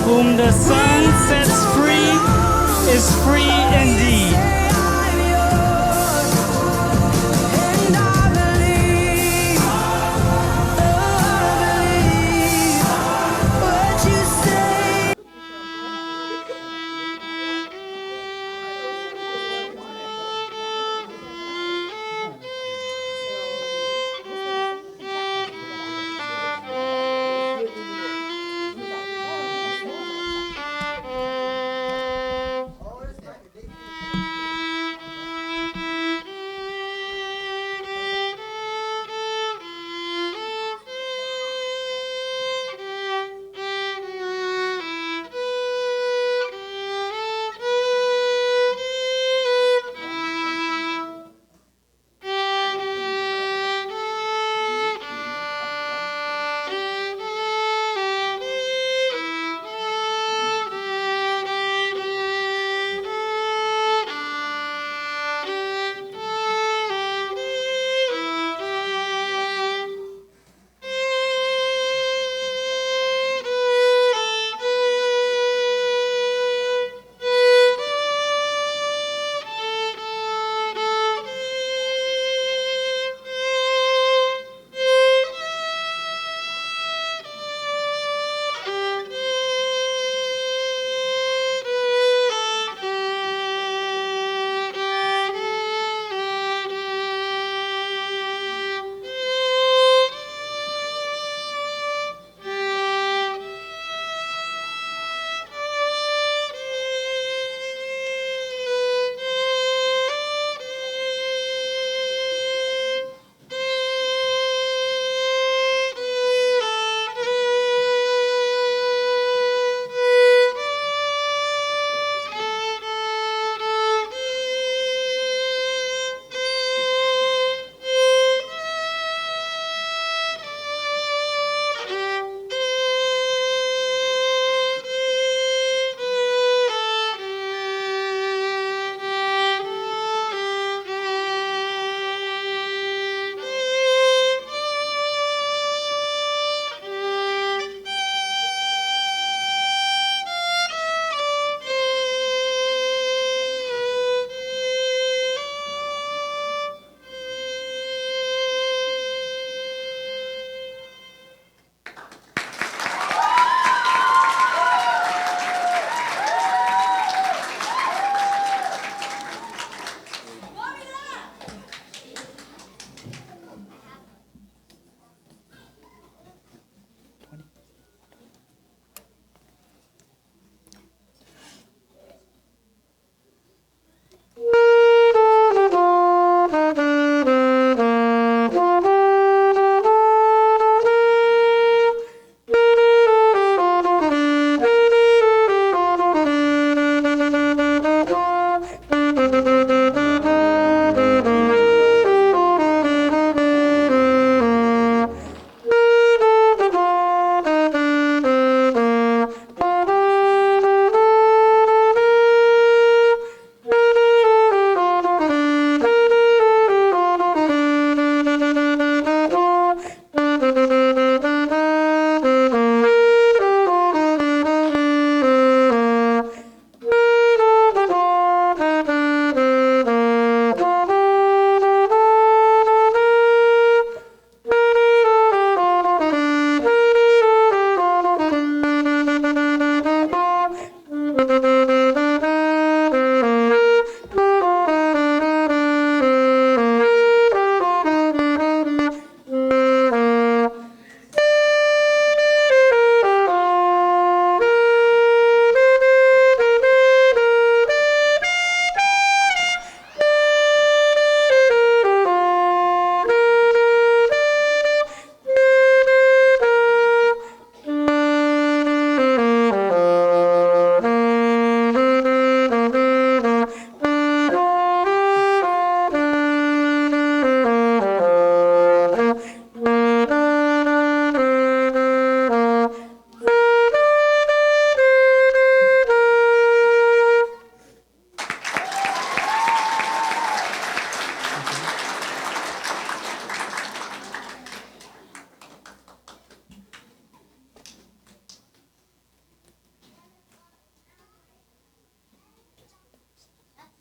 Whom the Son sets free is free indeed.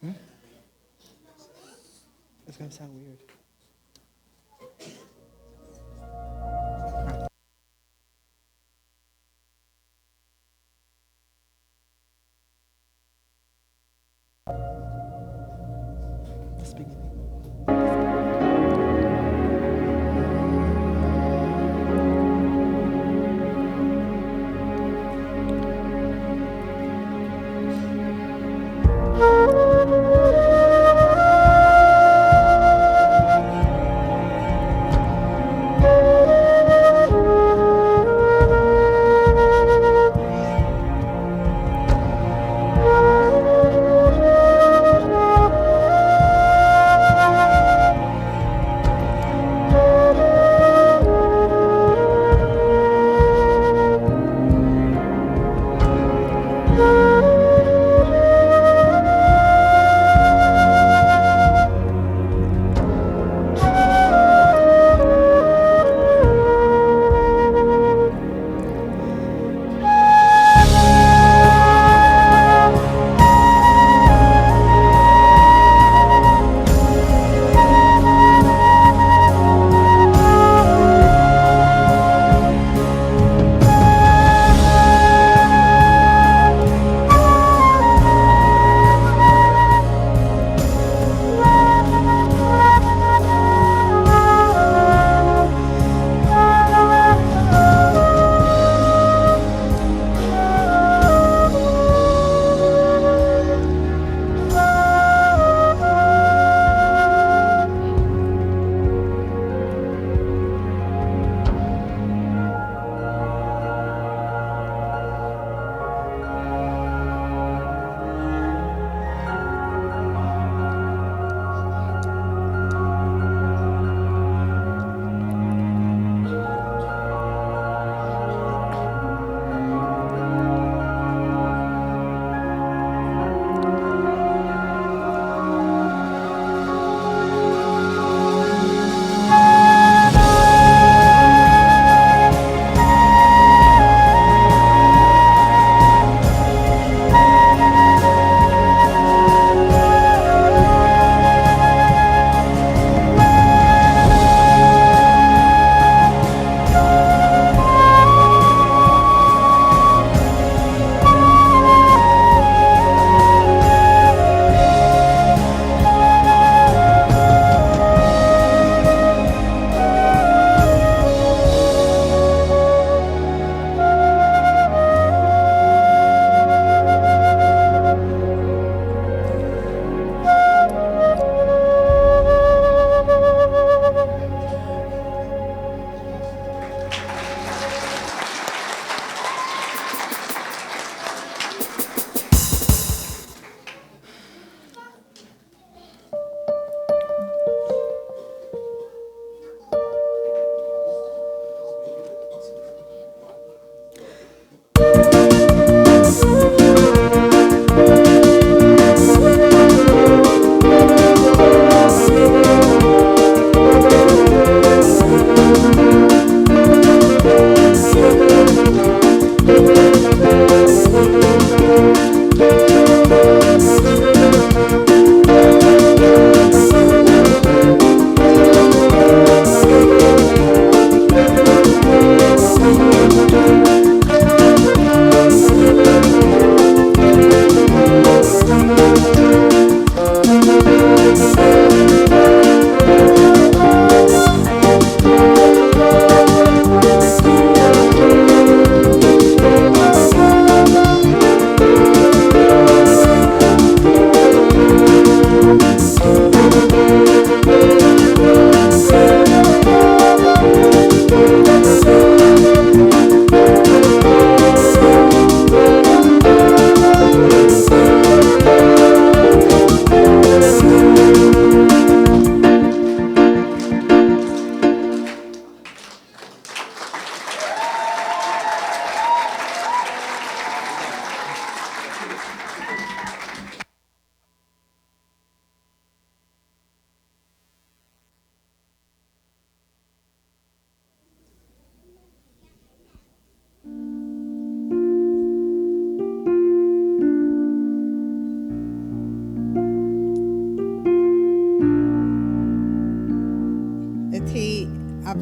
It's gonna sound weird.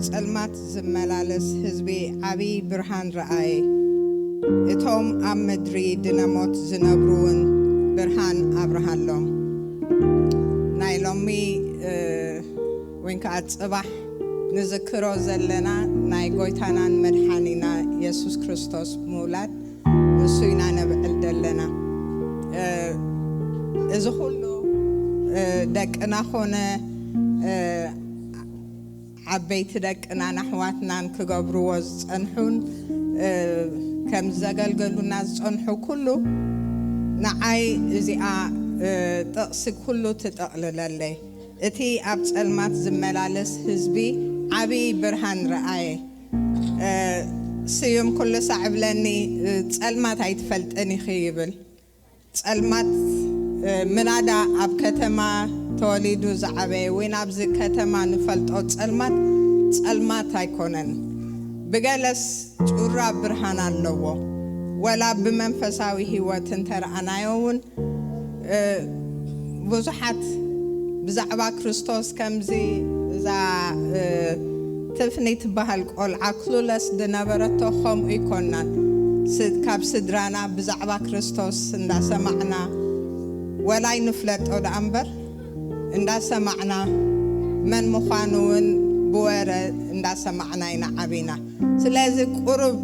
ጸልማት ዝመላለስ ህዝቢ ዓቢ ብርሃን ረአየ እቶም ኣብ ምድሪ ድነሞት ዝነብሩን ብርሃን አብርሃሎም ናይ ሎሚ ወይን ከዓ ጽባሕ ንዝክሮ ዘለና ናይ ጎይታናን መድሓኒና ኢየሱስ ክርስቶስ ምውላድ ንሱ ኢና ነብዕል ዘለና እዚ ሁሉ ደቅና ኾነ ዓበይቲ ደቅና ናሕዋትናን ክገብርዎ ዝጸንሑን ከም ዘገልገሉና ዝጸንሑ ኩሉ ንዓይ እዚኣ ጥቕሲ ኩሉ ትጠቕልለለይ እቲ ኣብ ጸልማት ዝመላለስ ህዝቢ ዓቢ ብርሃን ረአየ ስዩም ኩሉ ሳዕብለኒ ጸልማት ኣይትፈልጥን ኢኺ ይብል ጸልማት ምናዳ ኣብ ከተማ ተወሊዱ ዝዓበየ ወይ ናብዚ ከተማ ንፈልጦ ጸልማት ኣይኮነን ብገለስ ጩራ ብርሃን ኣለዎ ወላ ብመንፈሳዊ ህይወት እንተረኣናዮውን ብዙሓት ብዛዕባ ክርስቶስ ከምዚ እዛ ትፍኒት በሃል ቆልዓ ክሉለስ ድነበረቶ ከምኡ ይኮናን ካብ ስድራና ብዛዕባ ክርስቶስ እንዳሰማዕና ወላይ ንፍለጦ ዳ እምበር እንዳሰማዕና መን ምዃኑውን ብወረ እንዳሰማዕና ኢና ዓቢና ስለዚ ቁሩብ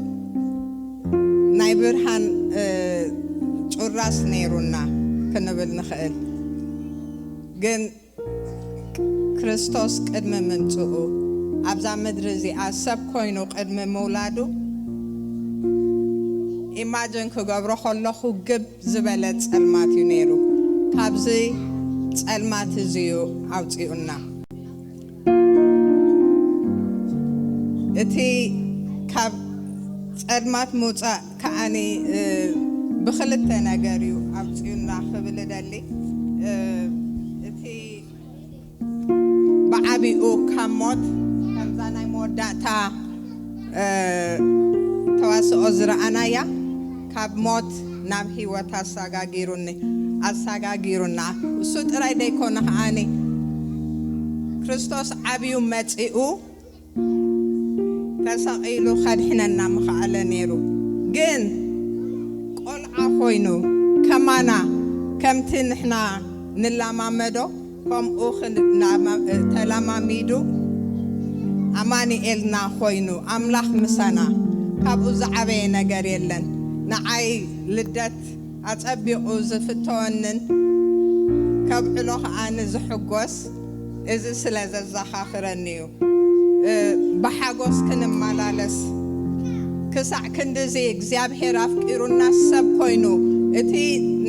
ናይ ብርሃን ጩራስ ነይሩና ክንብል ንኽእል ግን ክርስቶስ ቅድሚ ምምጽኡ ኣብዛ ምድሪ እዚኣ ሰብ ኮይኑ ቅድሚ ምውላዱ ኢማጅን ክገብሮ ከለኹ ግብ ዝበለ ጸልማት እዩ ነይሩ ካብዚ ጸልማት እዚዩ ኣውፂኡና እቲ ካብ ጸልማት ምውፃእ ከዓኒ ብኽልተ ነገር እዩ ኣውፂኡና ክብል ደሊ እቲ ብዓቢኡ ካብ ሞት ከምዛ ናይ መወዳእታ ተዋስኦ ዝረኣናያ ካብ ሞት ናብ ህይወት ኣሰጋጊሩና እሱ ጥራይ ደይኮነ ከዓኒ ክርስቶስ ዓብዩ መጺኡ ተሰቒሉ ኸድሕነና ምኽኣለ ነይሩ ግን ቆልዓ ኮይኑ ከማና ከምቲ ንሕና ንላማመዶ ከምኡ ተላማሚዱ ኣማኒኤልና ኮይኑ ኣምላኽ ምሳና ካብኡ ዝዓበየ ነገር የለን ንዓይ ልደት ኣጸቢቑ ዝፍተወንን ከብዕሎ ከዓኒ ዝሕጐስ እዚ ስለ ዘዘኻኽረኒ እዩ ብሓጎስ ክንመላለስ ክሳዕ ክንዲዚ እግዚኣብሔር ኣፍቂሩና ሰብ ኮይኑ እቲ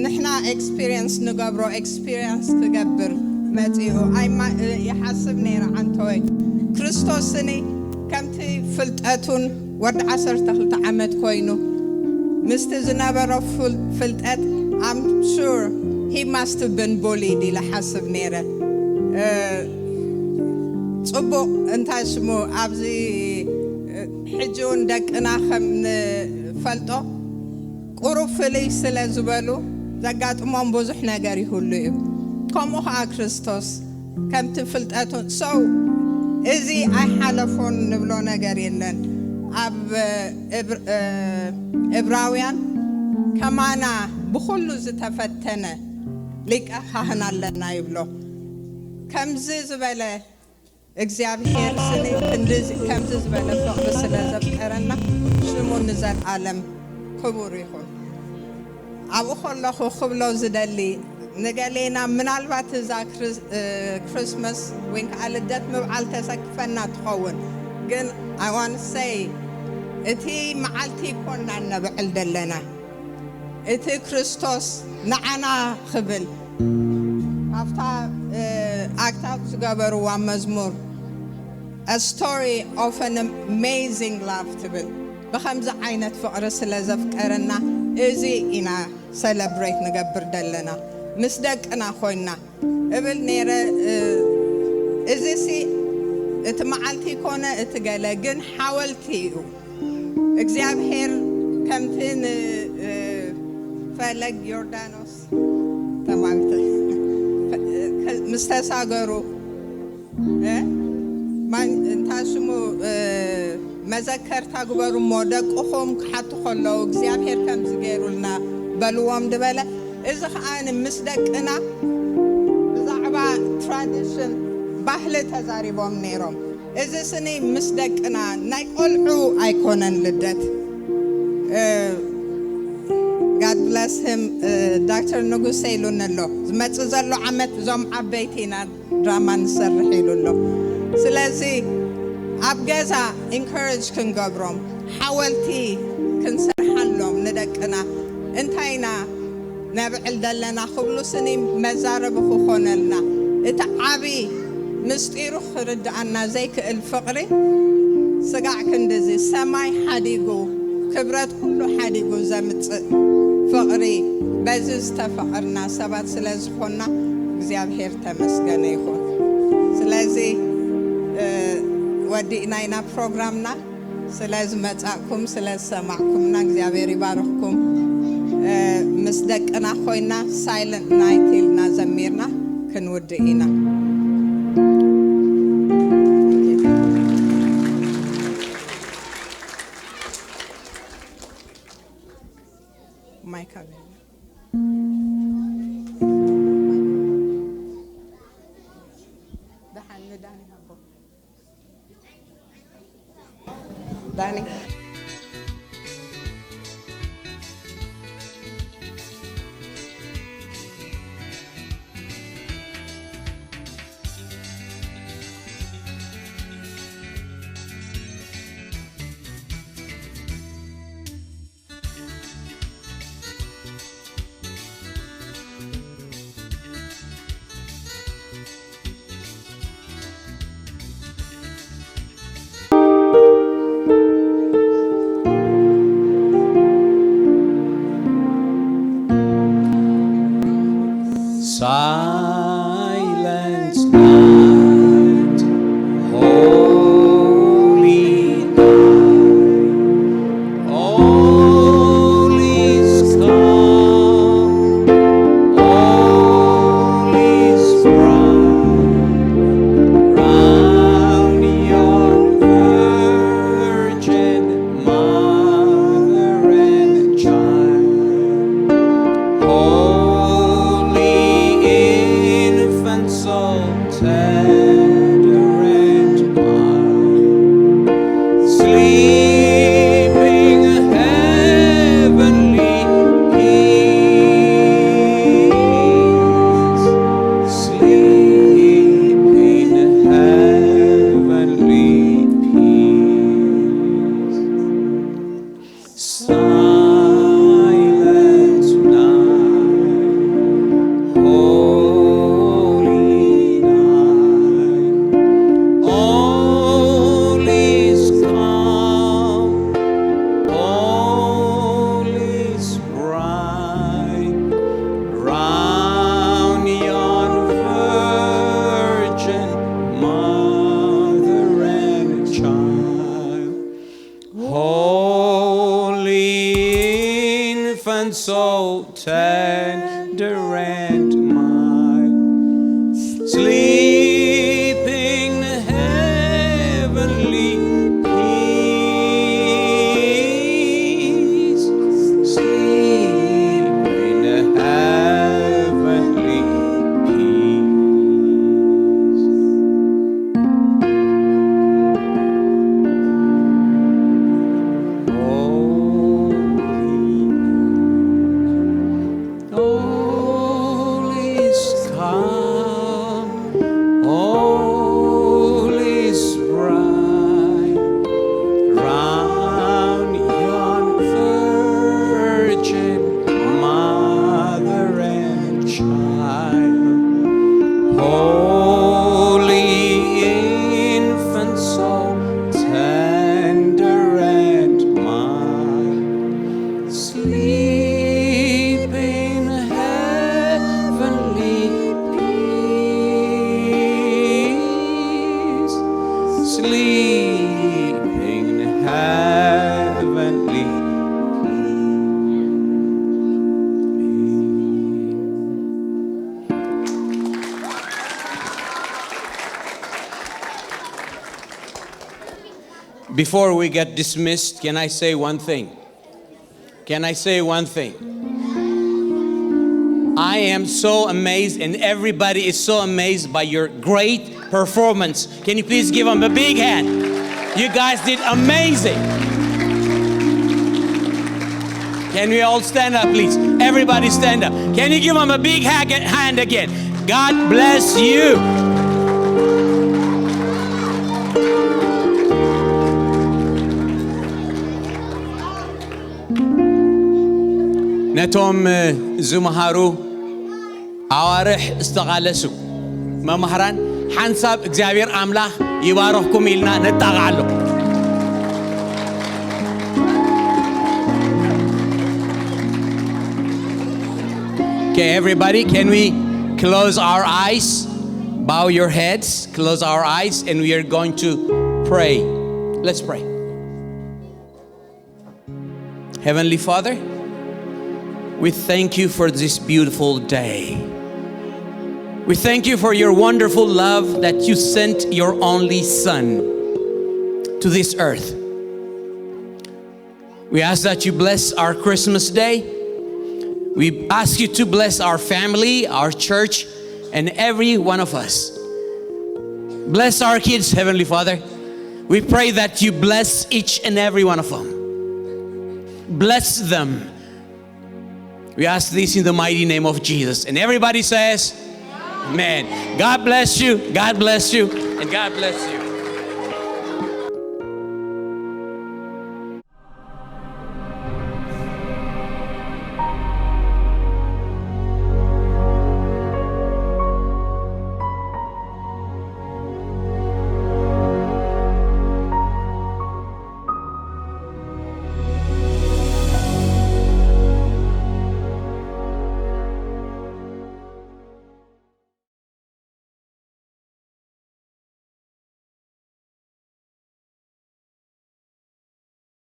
ንሕና ኤክስፒሪየንስ ንገብሮ ኤክስፒሪየንስ ክገብር መጺኡ ይሓስብ ነይረ ዓንተወይ ክርስቶስኒ ከምቲ ፍልጠቱን ወዲ 12 ዓመት ኮይኑ ምስቲ ዝነበሮ ፍልጠት I'm sure he must have been bullied ኢለ ሓስብ ነይረ ጽቡቕ እንታይ ስሙ ኣብዚ ሕጂውን ደቅና ከም ንፈልጦ ቁሩብ ፍልይ ስለ ዝበሉ ዘጋጥሞም ብዙሕ ነገር ይሁሉ እዩ ከምኡ ከዓ ክርስቶስ ከምቲ ፍልጠቱ ሰው እዚ ኣይሓለፎን ንብሎ ነገር የለን ኣብ ዕብራውያን ከማና ብኩሉ ዝተፈተነ ሊቀ ካህን ኣለና ይብሎ ከምዚ ዝበለ እግዚአብሔር ስኒ እንደዚ ከምዚ ዝበለ ፍቅሪ ስለ ዘፍቀረና ሽሙ ንዘለዓለም ክቡር ይኹን ኣብኡ ከለኹ ክብሎ ዝደሊ ንገሌና ምናልባት እዛ ክሪስማስ ወይን ከዓ ልደት ምብዓል ተሰክፈና ትኸውን ግን I want to say እቲ መዓልቲ ኮና ነብዕል ደለና እቲ ክርስቶስ ንዓና ክብል after active ዝገበርዋ መዝሙር a story of an amazing love ትብል በኸምዚ ዓይነት ፍቅሪ ስለ ዘፍቀረና እዚ ኢና celebrate ንገብር ደለና ምስ ደቅና ኮይና እብል ነይረ እዚ እቲ መዓልቲ ኮነ እቲ ገለ ግን ሓወልቲ እዩ እግዚአብሔር ከምቲ ፈለግ ዮርዳኖስ ተማልተ مستساغرو ما انتاشمو መዘከርታ ግበሩ ሞደቅኹም ክሓቱ ከለዉ እግዚአብሔር ከም ዝገይሩልና በልዎም ድበለ እዚ ኸዓኒ ምስ ደቅና ብዛዕባ ትራዲሽን ባህሊ ተዛሪቦም ነይሮም እዚ ስኒ ምስ ደቅና ናይ ቆልዑ ኣይኮነን ልደት God bless him Dr. Nugus Seilunello ዝመጽእ ዘሎ ዓመት ዞም ዓበይቲና ድራማ ንሰርሕ ኢሉሎ ስለዚ ኣብ ገዛ encourage ክንገብሮም ሓወልቲ ክንሰርሓሎም ንደቅና እንታይና ነብዕል ዘለና ክብሉ ስኒ መዛረብ ክኾነልና እቲ ዓቢ ምስጢሩ ክርዳእና ዘይክእል ፍቕሪ ስጋዕ ክንድዚ ሰማይ ሓዲጉ ክብረት ኩሉ ሓዲጉ ዘምጽእ ፍቕሪ በዚ ዝተፈቕርና ሰባት ስለ ዝኾንና እግዚአብሔር ተመስገነ ይኹን ስለዚ ወዲእና ኢና ፕሮግራምና ስለዚ መጻእኩም ስለ ሰማዕኩምና እግዚአብሔር ይባርኽኩም ምስ ደቅና ኮይና ሳይለንት ናይት ኢልና ዘሚርና ክንውድእ ኢና ማይክ አለ ዳኒ
Silent night, holy night, all is calm, all is bright, round your virgin mother and child. So tender and mild, sleeping heavenly peace, sleeping heavenly peace. Silent night, so tender and mild, sleeping heavenly peace, sleeping heavenly peace. Holy Before we get dismissed, can I say one thing? Can I say one thing? I am so amazed, and everybody is so amazed by your great performance. Can you please give them a big hand? You guys did amazing. Can we all stand up, please? Everybody stand up. Can you give them a big hand again? God bless you. ነቶም ዝመሃሩ ኣዋርሕ ዝተቓለሱ መምህራን ሓንሳብ እግዚአብሔር ኣምላኽ ይባረኽኩም ኢልና ነጣቕዓሎ። Okay, everybody, can we close our eyes? Bow your heads, close our eyes, and we are going to pray. Let's pray. Heavenly Father, we thank you for this beautiful day. We thank you for your wonderful love that you sent your only Son to this earth. We ask that you bless our Christmas day. We ask you to bless our family, our church, and every one of us. Bless our kids, Heavenly Father. We pray that you bless each and every one of them. Bless them. We ask this in the mighty name of Jesus. And everybody says, Amen. God bless you, and God bless you.